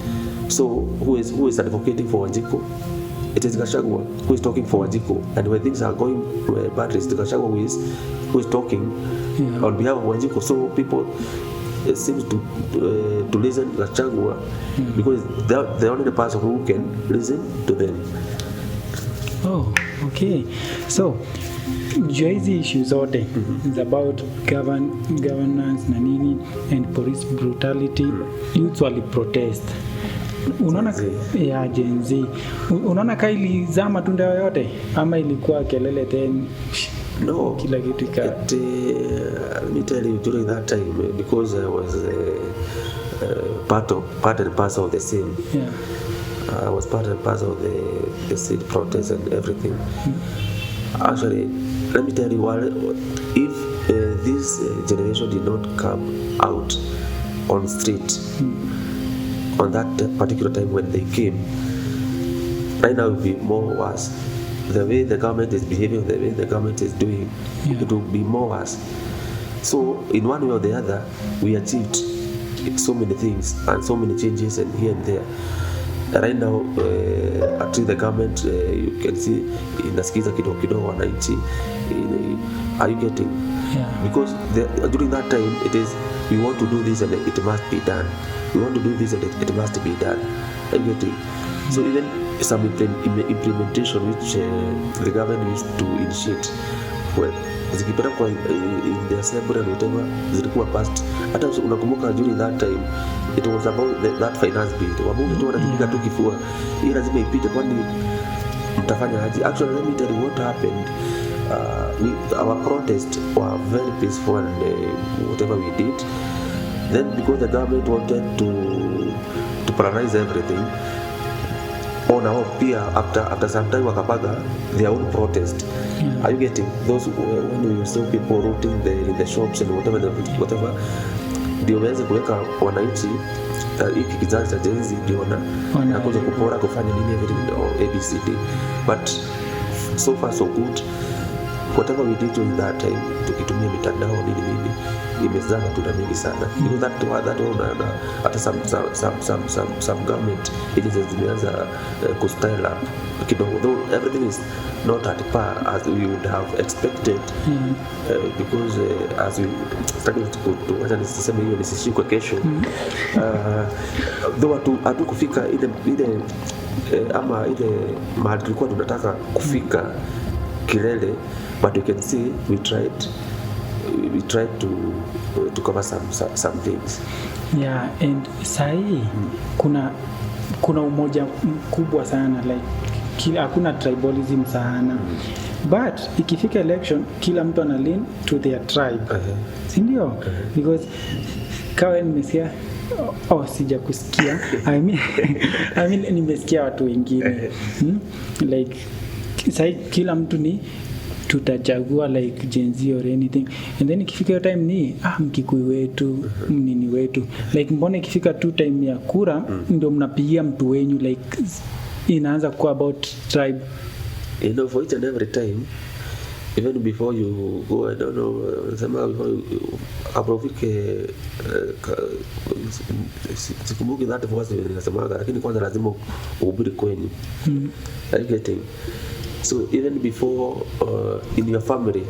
So who is advocating for Wanjiku? It is Gachagua who is talking for Wanjiku. And when things are going badly, it's Gachagua who is talking on behalf of Wanjiku. So people seems to listen to Gachagua because the only person who can listen to them. Oh, okay. So hizi issues zote is about governance na nini and police brutality. Youth wali protest. Unaona ya Gen Z. Unaona kaili za matunda yoyote ama ilikuwa kelele tena? No, kila kitu let me tell you, during that time, because I was part and parcel of the scene. Yeah. I was part and parcel of the street protest and everything. Actually, let me tell you, if this generation did not come out on street on that particular time when they came, right now it will be more worse. The way the government is behaving, the way the government is doing, it will be more worse. So in one way or the other, we achieved so many things and so many changes and here and there. Right now, actually the government, you can see inasikiza kidogo wananchi. Are you getting? Yeah. Because during that time, it is we want to do this and it must be done. We want to do this and it must be done. Are you getting? So even some implementation which the government used to initiate, well, zikipelekwa in the assembly and whatever zilikuwa passed. Hata unakumbuka during that time it was about that finance bill. Wabunge tu wanapiga tu kifua, hii lazima ipite, kwani mtafanya aje? Actually, let me tell you what happened. Our protests were very peaceful and whatever we did. Then because the government wanted to paralyze everything, now pia after some time wakapaga their own protest. Are you getting? Those when you saw people rooting in the shops and whatever ndio waweze kuweka wananchi hiki kizazi cha Gen Z ndio wanakuja kupora kufanya nini everything ABCD. But so far so good. Whatever we did during that time, tukitumia mitandao nini imezaa matunda mengi sana. You know that hata some government agencies zimeanza kustyle up kidogo, though everything is not at par as we would have expected. Because as we started to nisiseme hiyo nisishikwe kesho, though hatukufika ile ama ile mahali tulikuwa tunataka kufika kilele, but you can see we tried to cover some things. Yeah, and sahi kuna umoja mkubwa sana, like hakuna tribalism sana. But ikifika election kila mtu ana lean to their tribe. Si ndio? Because kawa nimesikia sija kusikia I mean nimesikia watu wengine like sahi kila mtu ni tutachagua like Gen Z or anything, and then ikifika hiyo time ni Mkikuyu wetu nini wetu, like mbona ikifika tu time ya kura ndio mnapigia mtu wenyu, like inaanza kuwa about tribe. You know, for each and every time, even before you go, I don't know, sema before you aprovike sikumbuki that voice ninasemaga, lakini kwanza lazima uhubiri kwenyu. Are you getting? So even before in your family,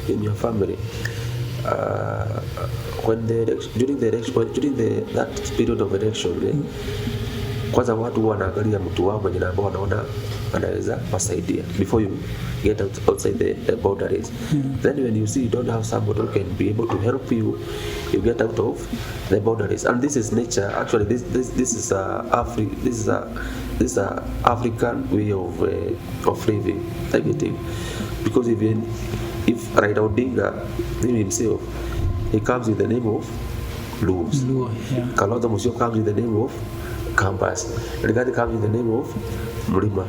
when during that period of election, kwanza watu wanaangalia mtu wao mwenye ambao wanaona anaweza wasaidia before you get outside the boundaries. Then when you see you don't have somebody who can be able to help you, you get out of the boundaries. And this is nature. Actually, this is a African way of living, everything. Because even if Raila Odinga himself, he comes in the name of Luos. Kalonzo Musyoka comes in the name of Kambas. Rigathi comes in the name of Mlima,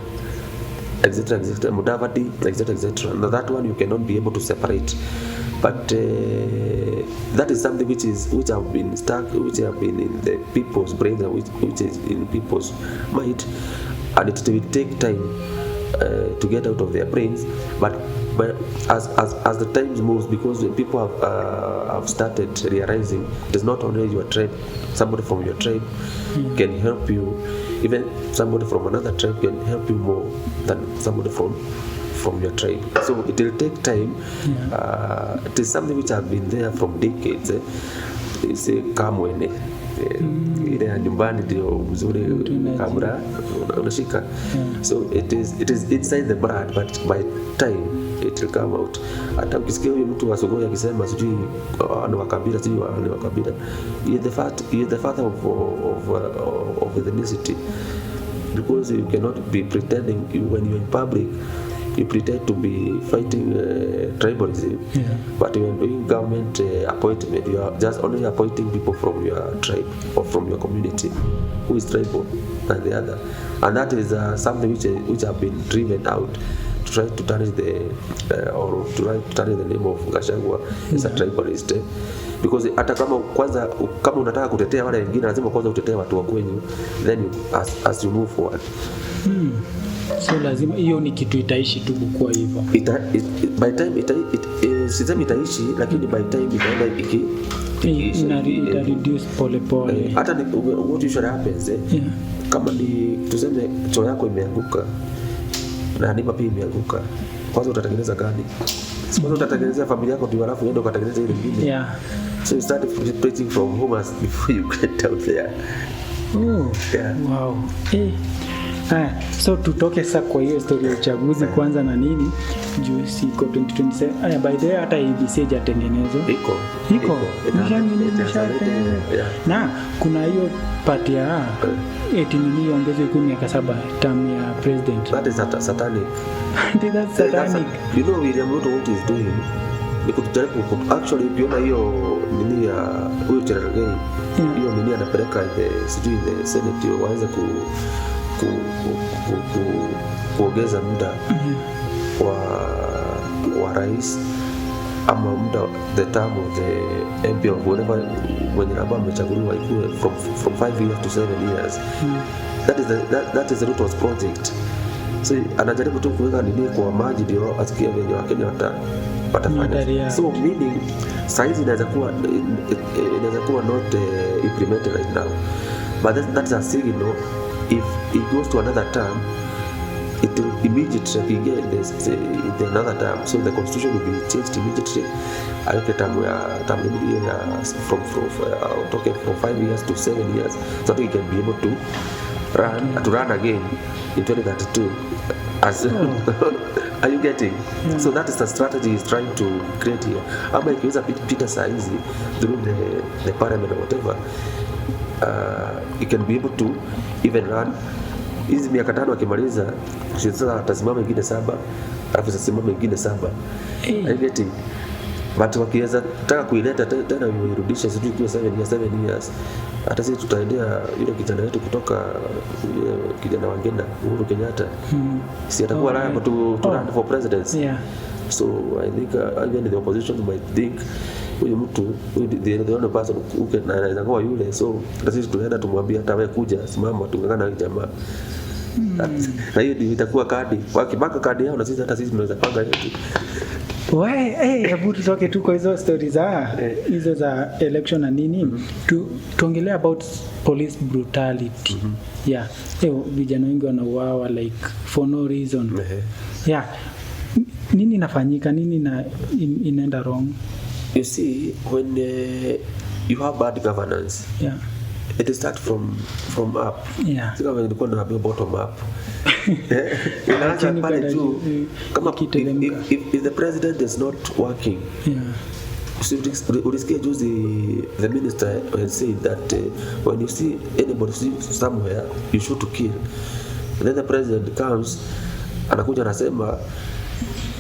etc., Mudavadi, etc. Now that one you cannot be able to separate. But that is something which have been stuck, which have been in the people's brains, which is in people's mind, and it will take time to get out of their brains. But as the times moves, because people have started realizing it is not only your tribe, somebody from your tribe can help you, even somebody from another tribe can help you more than somebody from your tribe. So it will take time. It is something which has been there from decades. Say kamwene ile ya nyumbani ndio mzuri kamera unashika. So it is inside the blood, but by time it will come out. Hata ukisikia huyu mtu wa Sogoi akisema sijui ni wakabila, sijui ni wakabila, he is the father of ethnicity. Because you cannot be pretending when you're in public you pretend to be fighting tribalism, but when doing government appointment, you are just only appointing people from your tribe or from your community who is tribal than the other, and that is something which have been driven out to try to tarnish the name of Gachagua as a tribalist. Because hata kama unataka kutetea wale wengine lazima kwanza utetee watu wa kwenyu, then as you move forward. So lazima hiyo ni kitu itaishi tu kwa hivyo. By time sisemi itaishi, lakini by time itaenda ita reduce pole pole. Hata what usually happens kama ni tuseme choo yako imeanguka na nipa pia imeanguka, kwanza utatengeneza gani? Kwanza utatengeneza familia yako ndio, alafu uende ukatengeneza ile nyingine. So you start preaching from home before you get out there. Wow. So tutoke sasa kwa hiyo story ya uchaguzi kwanza na nini juu siko 2027. By the way hata ABC hajatengenezwa. Iko. Na kuna hiyo party ya eti nini ongezwe kwa miaka 7 term ya president. That is satanic. That's satanic. You know William Ruto what is doing? Actually ukiona hiyo nini ya huyo Cherargei, hiyo nini anapeleka sijui the Senate waweze kuongeza muda wa rais ama muda the term of the MP of whatever mwenye ambao amechaguliwa ikuwe from 5 years to 7 years. That is the Ruto's project. So anajaribu tu kuweka nini kwa maji ndio asikie venye Wakenya watafanya. So meaning size inaweza kuwa not implemented right now, but that's a signal. If it goes to another term, it will immediately begin the another term. So the constitution will be changed immediately. I look at from 5 years to 7 years, so that we can be able to run again in 2032. Are you getting? So that is the strategy he's trying to create here. Ama ikiweza pita saa hizi through the parliament or whatever, you can be able to even run hizi miaka 5 akimaliza, sasa atasimama ingine 7, alafu atasimama ingine 7. Are you getting? But wakiweza taka kuileta tena uirudishe sijui kwa 7 years, hata sisi tutaendea ile kijana wetu kutoka kijana wa Ngenda Uhuru Kenyatta, si atakuwa liable to run for presidency. So I think even the opposition might think huyu mtu the only person who can anaweza kuwa yule, so hata sisi tunaenda tumwambia hata wewe kuja simama tungangana na jamaa. Na hiyo ndio itakuwa kadi wakibaka kadi yao, na sisi hata sisi tunaweza panga yetu. Hebu tutoke tu kwa hizo stories hizo za election na nini, tuongelea about police brutality. Vijana wengi wanauawa like for no reason. Nini inafanyika, nini inaenda wrong? You see, when you have bad governance, it starts from up. Sio kama ilikuwa na bottom up. Inaanza pale juu. Kama if the president is not working, ulisikia juzi the minister has said that when you see anybody somewhere you should to kill. And then the president comes anakuja anasema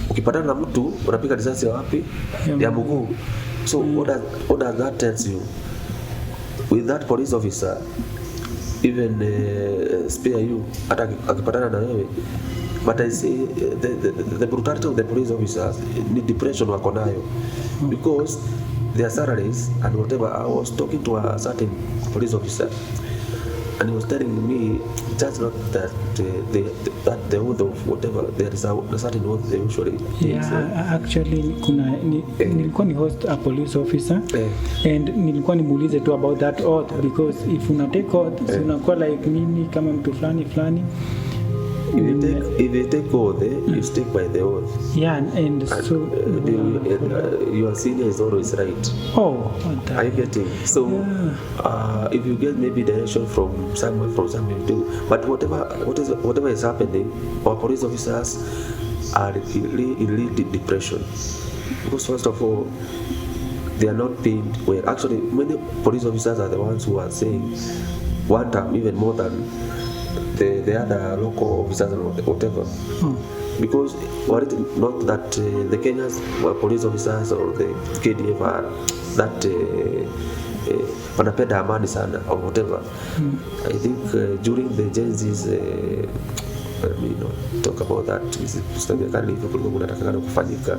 ukipatana na mtu unapiga risasi wapi? Ya mguu. So what does that tells you? With that police officer even spare you hata akipatana na wewe, but I say the brutality of the police officers ni depression wako nayo, because their salaries and whatever. I was talking to a certain police officer and he was telling me just not that the oath of whatever, there is a certain oath they usually actually nilikuwa ni host a police officer and nilikuwa nimuulize tu about that oath, because if una take oath unakuwa like mimi kama mtu fulani. If you take oath, you stick by the oath. And so your senior is always right. Are you getting? So if you get maybe direction from somewhere too, but whatever is happening, our police officers are in depression, because first of all they are not paid well. Actually, many police officers are the ones who are saying one time even more than the other local officers or whatever. because were it not that the Kenya's police officers or the KDF are that wanapenda amani sana or whatever. I think during the Gen Z's talk about that sistemekani hivyo kulikuwa kunatakana kufanyika,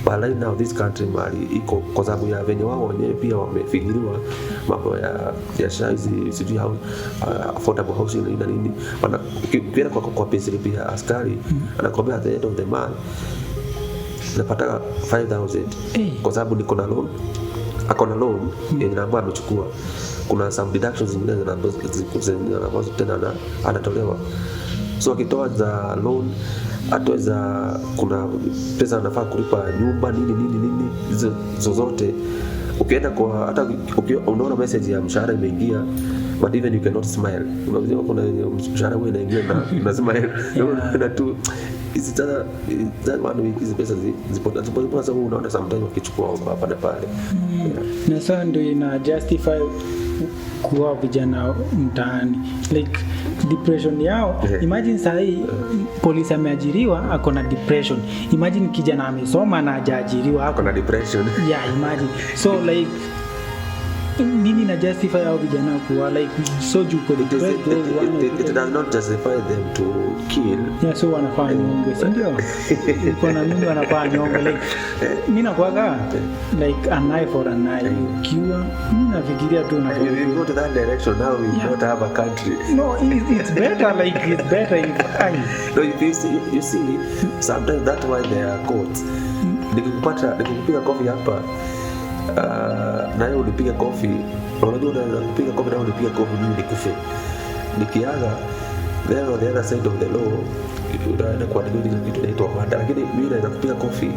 but right now this country mali iko kwa sababu ya venye wao wenyewe pia wamefikiriwa mambo ya shazi sijui how affordable housing na nini, ukienda kwa payslip ya askari anakwambia at the end of the month napata 5,000 kwa sababu niko na loan, akona loan yenye namba amechukua, kuna some deductions zingine zinazo tena anatolewa. So akitoa za loan ataweza, kuna pesa anafaa kulipa nyumba nini hizo zote. Ukienda kwa hata unaona message ya mshahara imeingia, but even you cannot smile. Unajua kuna mshahara wewe inaingia na smile na tu is that one week hizo pesa zipotea. Sasa unaona sometimes wakichukua hapa na pale. Na sasa ndio ina justify kuwa vijana mtaani like depression yao. Imagine sahi polisi ameajiriwa ako na depression, imagine kijana amesoma na hajaajiriwa ako na depression. Yeah, imagine. So like nini na justify hao vijana kuwa like so juko it does not justify them to kill. Yeah, so wanafanya nyonge, si ndio? Kuna mimi wanafanya nyonge like mimi nakuaga like an eye for an eye. Ukiwa mimi nafikiria tu na we go to that direction now, we don't have a country. No, it's better like it's better if no, if you see sometimes that's why there are courts. Nikikupiga coffee hapa na yeye ulipiga kofi, unajua unaweza kupiga kofi na ulipiga kofi mimi nikufe. Nikiaga there on the other side of the law unaenda kwa kitu inaitwa mada, lakini mimi naweza kupiga kofi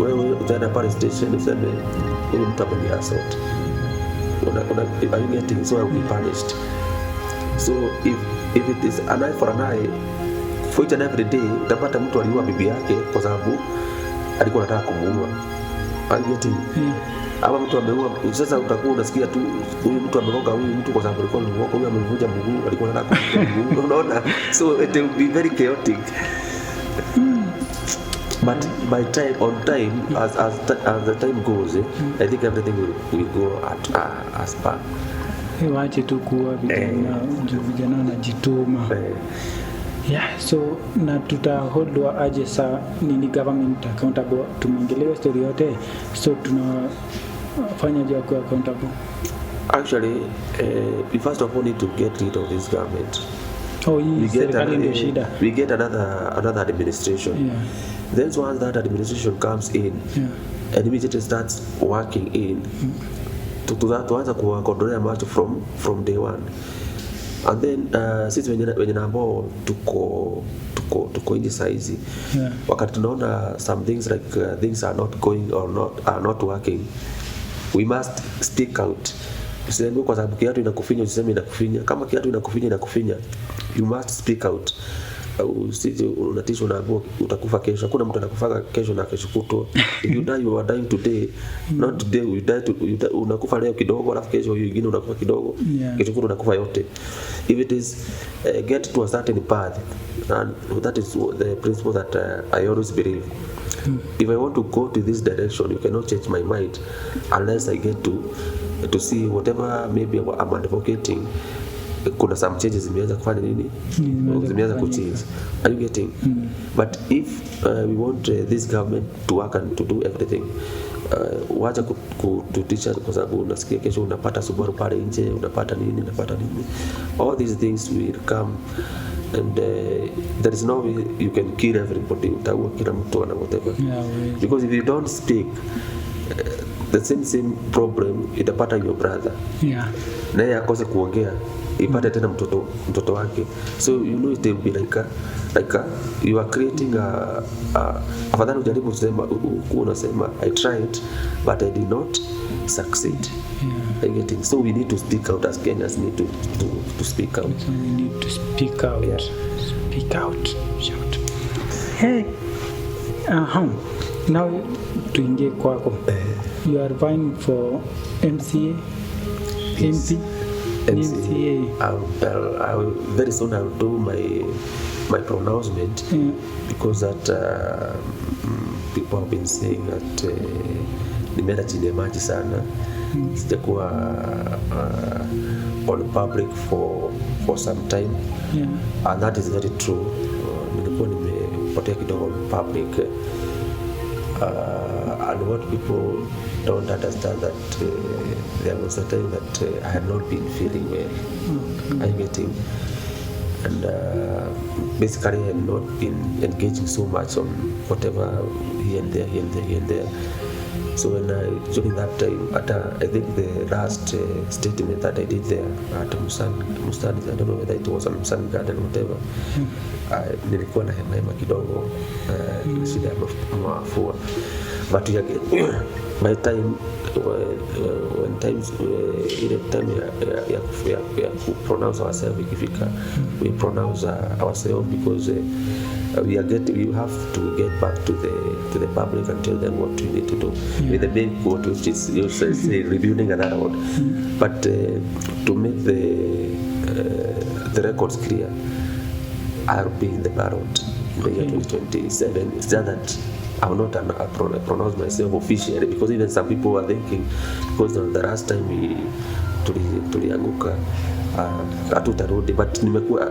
wewe utaenda pale station useme huyu mtu ameni assault. Are you getting? So I will be punished. So if it is an eye for an eye for each and every day, utapata mtu aliua bibi yake kwa sababu alikuwa anataka kumuua. Getting ama mtu ameua. Sasa utakuwa unasikia tu huyu mtu ameroga huyu mtu kwa sababu alikuwa ameroga huyu, amevunja mguu, alikuwa anataka kumvunja mguu. Unaona, so it will be very chaotic. But by time on time as the time goes, I think everything will go as per. Waache tu kuwa vijana wanajituma. Yeah, so na tutaholdwa aje saa nini government accountable? Tumeongelewa story yote, so tunafanya je kwa accountable? Actually, we first of all need to get rid of this government. We get another administration. Yeah. Then once that administration comes in, and immediately starts working in, tuanza kuwakontrolea macho from day one. And then sisi wenye ambao tuko nje saizi, wakati tunaona some things like things are not going or are not working, we must speak out. Usiseme kwa sababu kiatu inakufinya usiseme inakufinya. Kama kiatu inakufinya, you must speak out. Usije unatishwa na ambao utakufa kesho. Hakuna mtu anakufa kesho na kesho kutwa. If you die, you are dying today. Not today, you die unakufa leo kidogo, alafu kesho nyingine unakufa kidogo. Kesho kutwa unakufa yote. If it is get to a certain path, and that is the principle that I always believe. If I want to go to this direction, you cannot change my mind unless I get to see whatever maybe I'm advocating. Kuna some changes zimeanza kufanya nini, zimeanza kuchange. Are you getting? But if we want this government to work and to do everything, wacha kututisha kwa sababu unasikia kesho unapata Subaru pale nje, unapata nini. All these things will come, and there is no way you can kill everybody. Utaua kila mtu na whatever. Because if you don't speak, the same problem itapata your brother. Naye akose kuongea ipate tena mtoto wake. So you know it will be like you are creating afadhali ujaribu kusema unasema I tried but I did not succeed. So we need to speak out as Kenyans, need to speak out. So we need to speak out. Speak out. Shout. Hey. Now tuingie kwako. You are vying for MCA, MP. MCA. Very soon I'll do my pronouncement, because that people have been saying that nimeenda chini ya maji sana, sijakuwa on public for some time, and that is very true. Nilikuwa nimepotea kidogo on public, and what people don't understand that there was a time that I had not been feeling well. I'm getting, and basically I had not been engaging so much on whatever here and there. So when during that time, I think the last statement that I did there at Musani, I don't know whether it was on Musani Garden or whatever, nilikuwa na hema kidogo, shida ya mafua. But again, by time when times ile time ya pronounce ourselves ikifika, we pronounce ourselves, because we have to get back to the public and tell them what we need to do, with the big quote, which is rebuilding another word. But to make the records clear, I'll be in the ballot in the year 2027. It's just that I will not pronounce myself officially, because even some people are thinking, because the last time tulianguka hatutarudi, but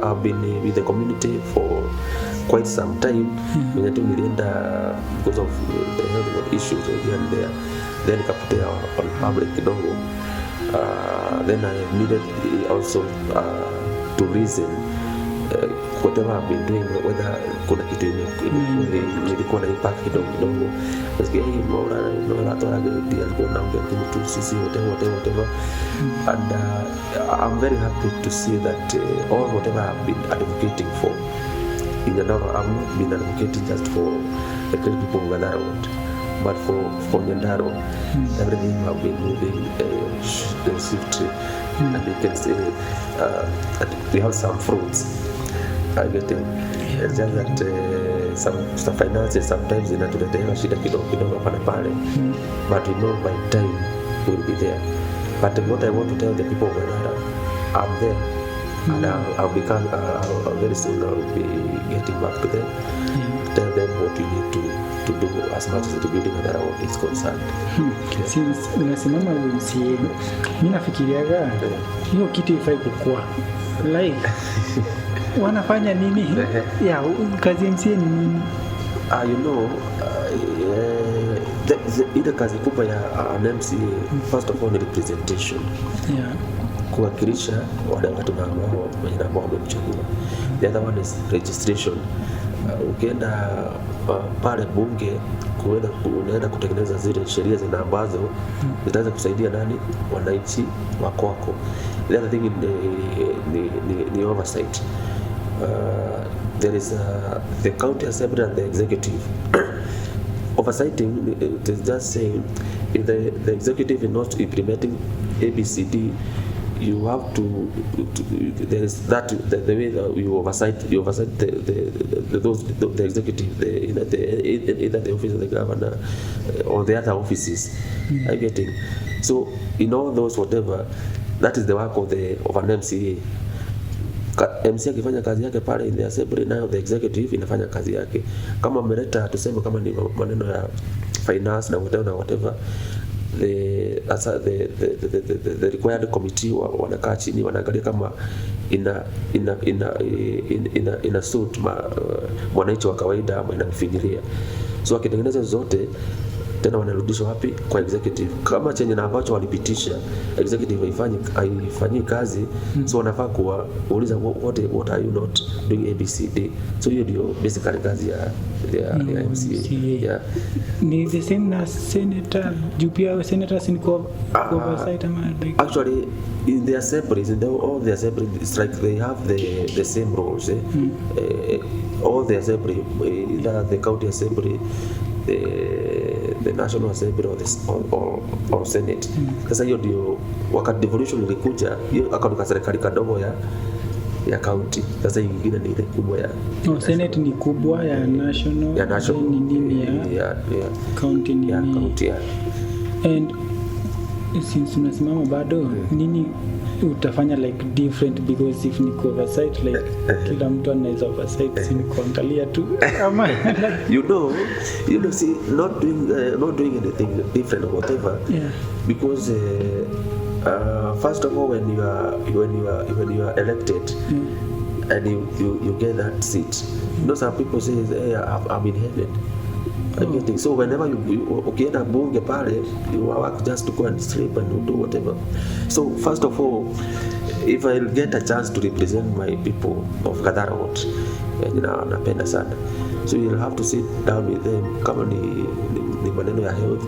I've been with the community for quite some time. When I nilienda because of the health issues here and there, then nikapotea on public kidogo, then I needed also to reason whatever I've been doing, whether kuna kitu nilikuwa na impact kidogo, nasikia hii mbona natoa ndio alikuwa naongea tu sisi whatever, and I'm very happy to see that all whatever I've been advocating for in Nyandarua, I've not been advocating just for the great people of Nyandarua, but for Nyandarua, everything have been moving swiftly, and you can say we have some fruits. I get it. It's just that some finances sometimes inatuletea shida kidogo hapa na pale, but we know by time we'll be there. But what I want to tell the people of Nyandarua, I'm there, and I'll very soon I'll be getting back to them, tell them what we need to do as much as the building Nyandarua is concerned. Since unasimama MCA, mimi nafikiriaga hiyo kitu ifai kukua like wanafanya nini? Kazi ya MCA ni nini? You know, ile kazi kubwa ya an MCA, first of all, ni representation. Kuwakilisha wale watu ambao wamemchagua. The other one is registration. Ukienda pale bunge unaenda kutengeneza zile sheria zina ambazo zitaweza kusaidia nani? Wananchi wako. The other thing ni oversight. There is the county assembly and the executive. Oversighting, it is just saying if the executive is not implementing ABCD, you have to there is that the way that you oversight the executive, either the office of the governor or the other offices. I getting. So in all those whatever, that is the work of an MCA. MCA akifanya kazi yake pale in the assembly, nayo the executive inafanya kazi yake. Kama mmeleta tuseme kama ni maneno ya finance na whatever, the required committee wanakaa chini wanaangalia kama ina suit mwananchi wa kawaida ama inamfinyiria. So akitengeneza zote tena wanarudishwa wapi? Kwa executive. Kama chenye na ambacho walipitisha executive haifanyi kazi, so wanafaa kuuliza what are you not doing ABCD. So hiyo ndio basically kazi ya MCA. Ni the same na senator, jupia senators in oversight ama like actually in the assemblies, all the assemblies, it's like they have the same roles. All the assembly, either the county assembly, the national assembly or senate. Sasa hiyo ndio wakati devolution ilikuja, hiyo akaunti serikali kadogo ya county. Sasa hii nyingine ni ile kubwa ya senate ni kubwa ya national ni nini ya county ni county. And since unasimama bado nini utafanya like different, because if niko oversight like kila mtu anaweza oversight, si nikuangalia tu ama you know see, not doing anything different or whatever, because first of all, when you are elected, and you get that seat, some people say, hey, I'm in heaven. So whenever you ukienda bunge pale, you work just to go and sleep and do whatever. So first of all, if I'll get a chance to represent my people of Gadara Ward, napenda sana, so you'll have to sit down with them. Kama ni maneno ya health,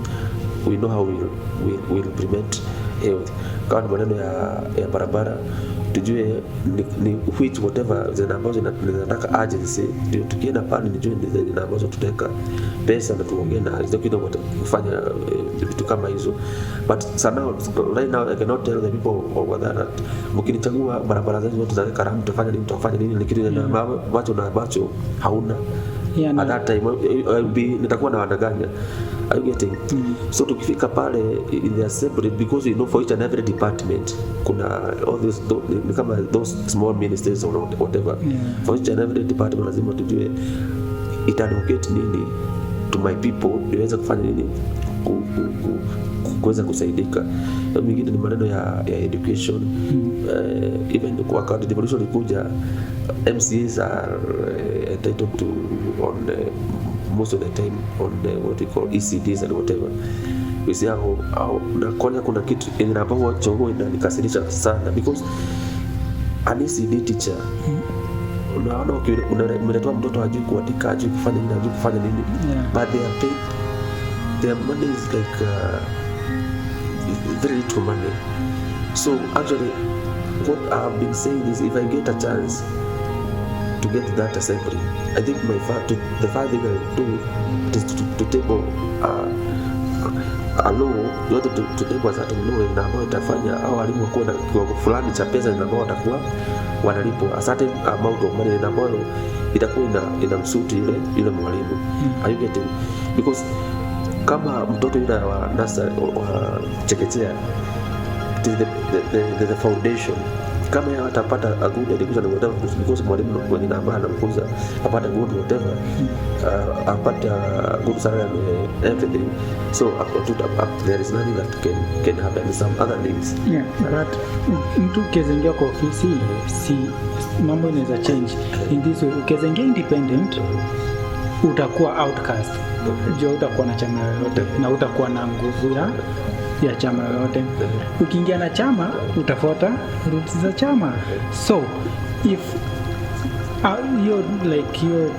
we know how we'll implement health. Kama ni maneno ya barabara, tujue ni which whatever zina ambazo zinataka agency, ndio tukienda pale nijue ni zina ambazo tutaweka pesa na tuongee na executive kufanya vitu kama hizo. But right now I cannot tell the people of that mkinichagua barabara zetu zote za Karamu tutafanya nini, tutafanya nini, lakini na ambacho hauna at that time nitakuwa na wadanganya. Are you getting? So tukifika pale in the assembly, because for each and every department kuna all these kama those small ministries or whatever, for each and every department lazima tujue itaallocate nini to my people, niweze kufanya nini kuweza kusaidika. Mingine ni maneno ya education. Even kwa county devolution ikuja, MCAs are entitled to on most of the time on what we call ECDs and whatever. We see how na kuna kitu inapo chogo inanikasirisha sana, because an ECD teacher unaona umeletoa mtoto ajui kuandika, ajui kufanya nini, but they are paid, their money is like very little money. So actually what I've been saying is, if I get a chance to get to that assembly, I think the first thing I do is to table a law, yote to table a certain law na ambayo itafanya au walimu kuwa na kiwango fulani cha pesa na ambao watakuwa wanalipwa a certain amount of money na ambayo itakuwa inamsuit yule mwalimu. Are you getting? Because kama mtoto yule wa nursery wa chekechea, it is the foundation. Kama yeye atapata a good education and whatever, because mwalimu mwenye namba anamkuza apata good whatever, apata good salary and everything, so there is nothing that can happen. Some other things, but mtu ukizengia kwa ofisi, si mambo inaweza change in this way. Ukizengia independent, utakuwa outcast, jo utakuwa na chama yoyote na utakuwa na nguvu ya chama yoyote. Ukiingia na chama utafuata rules za chama. So if you like your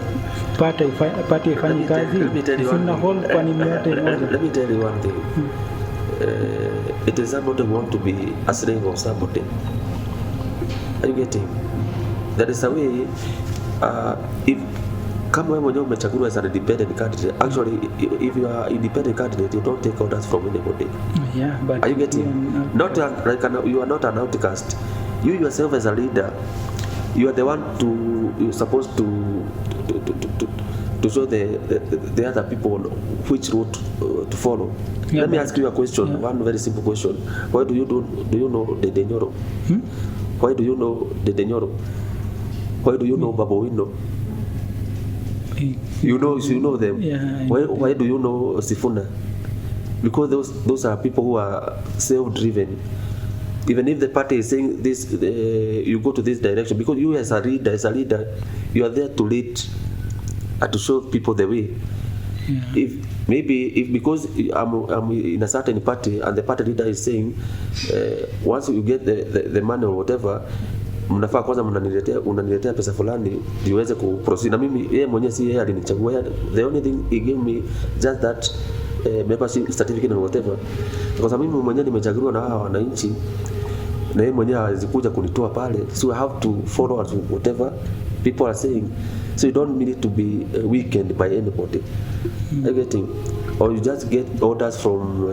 party ifanye kazi, sina hold kwa nini yote moja. Let me tell you one thing. It is somebody who want to be a slave of somebody. Are you getting? That is a way. If kama wewe mwenyewe umechaguliwa as an independent candidate, actually if you are independent candidate, you don't take orders from anybody. But are you getting? Not like you are not an outcast. You yourself as a leader, you are the one you're supposed to show the other people which route to follow. Let me ask you a question, one very simple question. Why do you know the Denyoro? Why do you know the Denyoro? Why do you know Babowino? You know them. Why do you know Sifuna? Because those are people who are self-driven. Even if the party is saying this, you go to this direction, because you as a leader, you are there to lead and to show people the way. If because I'm in a certain party and the party leader is saying, once you get the money or whatever, mnafaa kwanza unaniletea pesa fulani niweze kuproceed. Na mimi yeye mwenyewe si yeye alinichagua, the only thing he gave me just that membership certificate or whatever, kwa sababu mimi mwenyewe nimechaguliwa na hawa wananchi na yeye mwenyewe hawezi kuja kunitoa pale, so I have to follow whatever people are saying. So you don't need to be weakened by anybody. Everything, or you just get orders from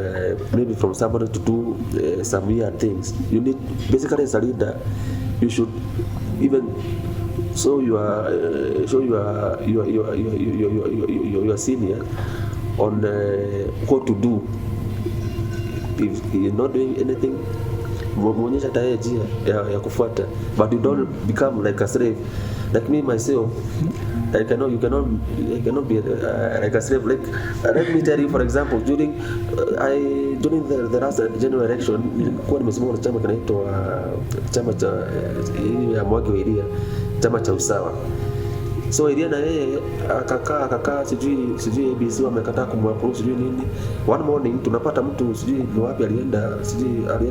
maybe from somebody to do some weird things. You need, basically as a leader, you should even show your senior on what to do. If you're not doing anything, muonyesha hata yeye njia ya kufuata, but you don't become like a slave like me myself. You cannot be like a slave. Like let me tell you, for example, during the last general election, nilikuwa nimesimama na chama kinaitwa chama cha ya Mwagi wa Iria, chama cha usawa. So Iria na yeye akakaa sijui ABC wamekataa kumwaprove sijui nini. One morning tunapata mtu sijui ni wapi alienda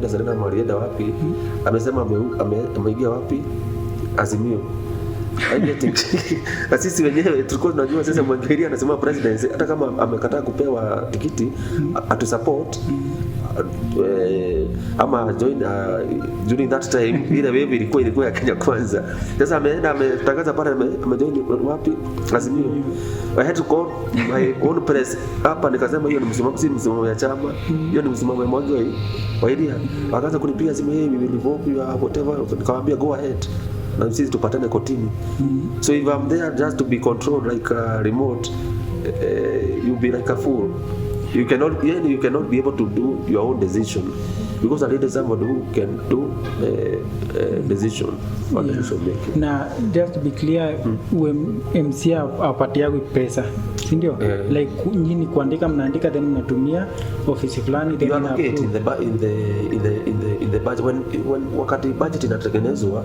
Serena ama alienda wapi, amesema ameingia wapi Azimio. Na sisi wenyewe tulikuwa tunajua sasa Mwangeli anasema president hata kama amekataa kupewa tikiti atu support ama join during that time ile wave ilikuwa ya Kenya Kwanza. Sasa ameenda ametangaza pale amejoin wapi Azimio. I had to call my own press hapa nikasema hiyo ni msimamo ya chama, hiyo ni msimamo wa Mwangeli wa Iria. Wakaanza kunipiga simu, hey we will revoke you whatever, nikamwambia go ahead na sisi tupatane kotini. So if I'm there just to be controlled like a remote, you'll be like a fool. You cannot be able to do your own decision because I need somebody who can do decision or decision making. Na just to be clear, MC apatiago pesa, si ndio? Like nyinyi kuandika mnaandika then mnatumia ofisi fulani then allocate in the budget when wakati budget inatengenezwa.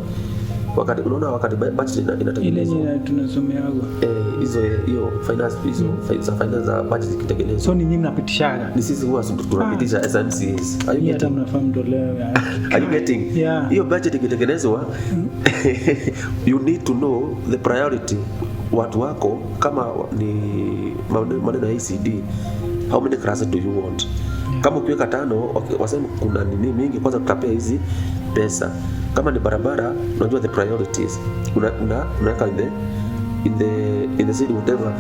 Wakati unaona wakati budget inatengenezwa ile tunasomeago hiyo finance za budget ikitengenezwa, so ni nyinyi mnapitishaga? Ni sisi huwa tunapitisha SMCs. Are you getting? Mnafahamu doleo Are you getting? Hiyo budget ikitengenezwa you need to know the priority watu wako, kama ni maneno ya ECD, how many classes do you want? Kama ukiweka 5, okay, wasema kuna nini mingi, kwanza tutapea hizi pesa. Kama ni barabara, unajua the priorities. Unaweka in the city whatever.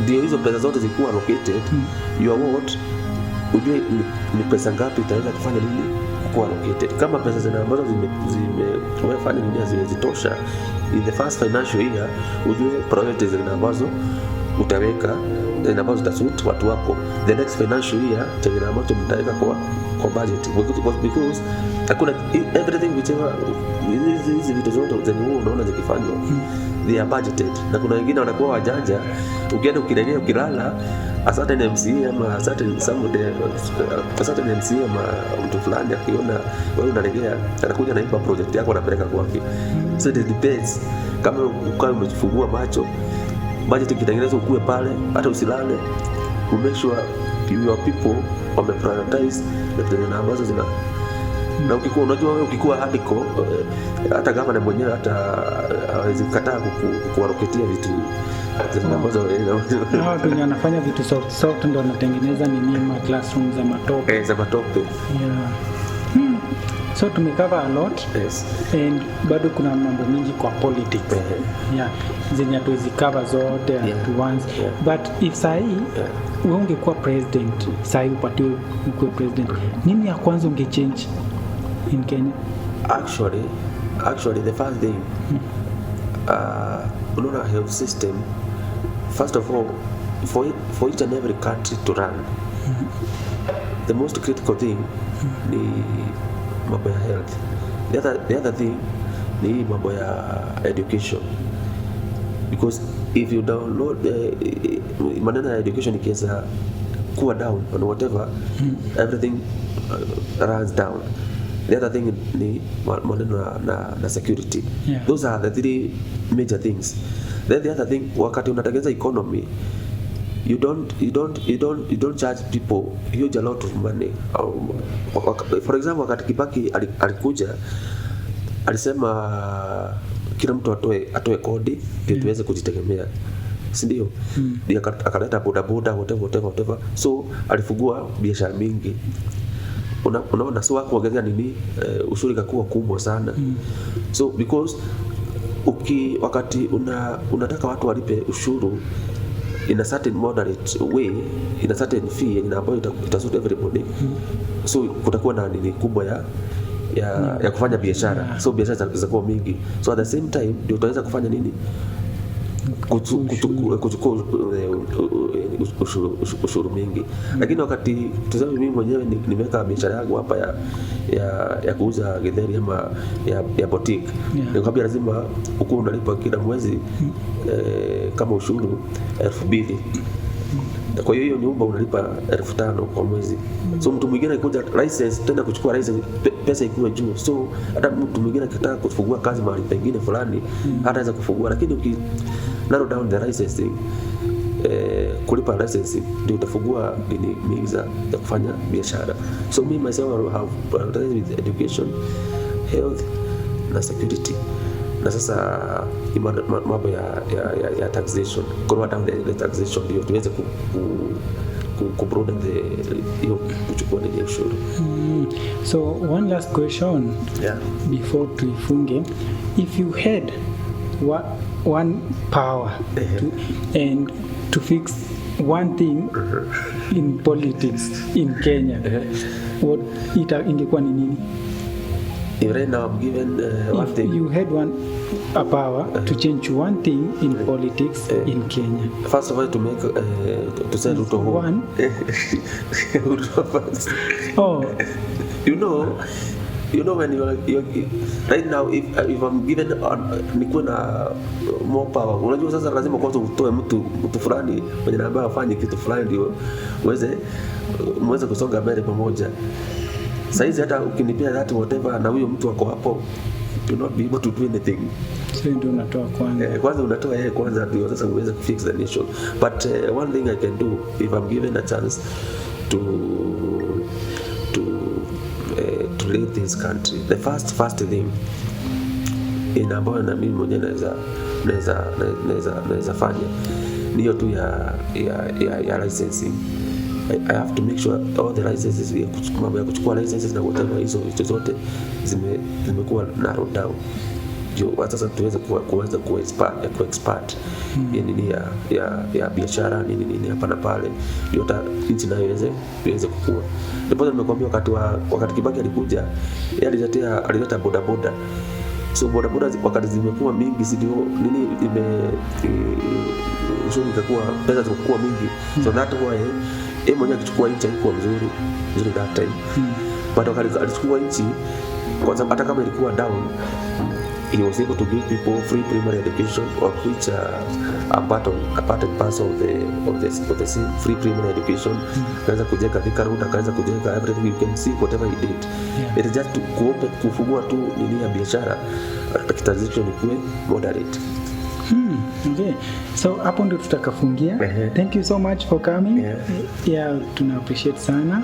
Ndio hizo pesa zote zikuwa allocated. You are what? Ujue ni pesa ngapi itaweza kufanya nini kuwa allocated. Kama pesa zina ambazo zimefanya nini hazitosha in the first financial year, ujue priorities zina ambazo utaweka zina ambazo zitasuit watu wako. The next financial year chenye ambacho mtaweka kwa budget, because hakuna everything whichever hizi vitu zote zenye wewe unaona zikifanywa they are budgeted. Na kuna wengine wanakuwa wajanja, ukienda ukilegea ukilala asante na MCA ama asante na MCA ama mtu fulani akiona wewe unalegea anakuja na imba project yako anapeleka kwake. So it depends, kama ukawa umefungua macho budget ikitengenezwa ukue pale hata usilale, make sure your people wameprioritize na ambazo zina. Na ukikuwa unajua wewe ukikuwa hardcore hata kama na mwenyewe hata hawezi kataa kuwaroketia vitu ambazo wao wanafanya vitu soft ndio wanatengeneza nini ma classroom za matope za matope. So tumecover a lot. Yes. And bado kuna mambo mingi kwa politics. Zenye hatuwezi cover zote at once. But if sahi wewe ungekuwa president, sahi upatiwe ukuwe president, nini ya kwanza ungechange in Kenya? Actually the first thing unaona health system, first of all, for each and every country to run, the most critical thing ni mambo ya health. The other thing ni mambo ya education, because if you download maneno ya education ikiweza kuwa down or whatever, everything runs down. The other thing ni maneno na security. Those are the 3 major things. Then the other thing, wakati unatengeneza economy, you don't charge people huge a lot of money. For example, wakati Kibaki alikuja alisema kila mtu atoe kodi ili tuweze kujitegemea, si ndio? Akaleta bodaboda whatever. So alifungua biashara mingi. Unaona, so kuongezea nini ushuru kakuwa kubwa sana. So because wakati unataka watu walipe ushuru in a certain moderate way, in a certain fee ambayo itasuit everybody, so kutakuwa na nini kubwa ya kufanya biashara. So biashara zitakuwa mingi, so at the same time ndio utaweza kufanya nini kuchukua ushuru mingi. Lakini wakati tuseme mimi mwenyewe nimeweka biashara yangu hapa ya kuuza githeri ama ya boutique, nikwambia lazima ukuwa unalipa kila mwezi kama ushuru 2,000. Kwa hiyo nyumba unalipa 5,000 kwa mwezi. So mtu mwingine akikuja license tena kuchukua license pesa ikuwe juu. So hata mtu mwingine akitaka kufungua kazi mahali pengine fulani hataweza kufungua, lakini uki narrow down the licensing, kulipa license ndio utafungua mingi za kufanya biashara. So me myself I have prioritized with education, health na security. Na sasa mambo ya taxation, kurwa down the taxation ndio tuweze ku broaden hiyo kuchukua ile ushuru. So one last question before tuifunge, if you had one power to fix one thing in politics in Kenya, what ingekuwa ni nini? Right now I'm given one thing. You had a power to change one thing in politics in Kenya. First of all, to make to send Ruto home. One. Oh. You know when you're right now, if I'm given nikuwe na more power, unajua sasa lazima kwanza utoe mtu fulani mwenye anambia afanye kitu fulani ndio muweze kusonga mbele pamoja. Saizi hata ukinipia that whatever na huyo mtu wako hapo, you not be able to do anything. So ndio unatoa kwanza unatoa yeye kwanza ndio sasa uweze fix the nation. But one thing I can do if I'm given a chance to lead this country, the first thing in ambayo na mimi mwenyewe naweza fanya ni hiyo tu ya licensing. I have to make sure all the licenses mambo ya kuchukua licenses na whatever hizo zote zimekuwa narrowed down. Sasa tuweze kuanza kuexpand nini ya biashara nini hapa na pale, ndio hata nchi nayo iweze kukua. Ndipo nimekuambia wakati Kibaki alikuja, yeye alileta bodaboda. So bodaboda wakati zimekuwa mingi, ndio nini ushuru ikakuwa, pesa zimekuwa mingi. So that way mwenye akichukua nchi haikuwa mzuri that time. But wakati alichukua nchi, kwa sababu hata kama ilikuwa down, he was able to give people free primary education, of which a part and parcel of the free primary education. Kaanza kujenga Thika Road, kaanza kujenga everything, you can see whatever he did. It is just to kufungua tu nini ya biashara, transaction ikuwe moderate. Okay. So hapo ndio tutakafungia. Thank you so much for coming. Yeah, tuna appreciate sana.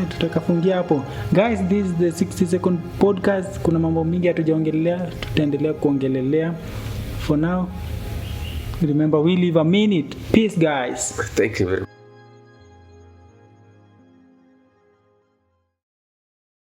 Tutakafungia hapo. Guys, this is the 60 second podcast. Kuna mambo mingi hatujaongelea, tutaendelea kuongelelea. For now, remember we live a minute. Peace guys. Thank you very much.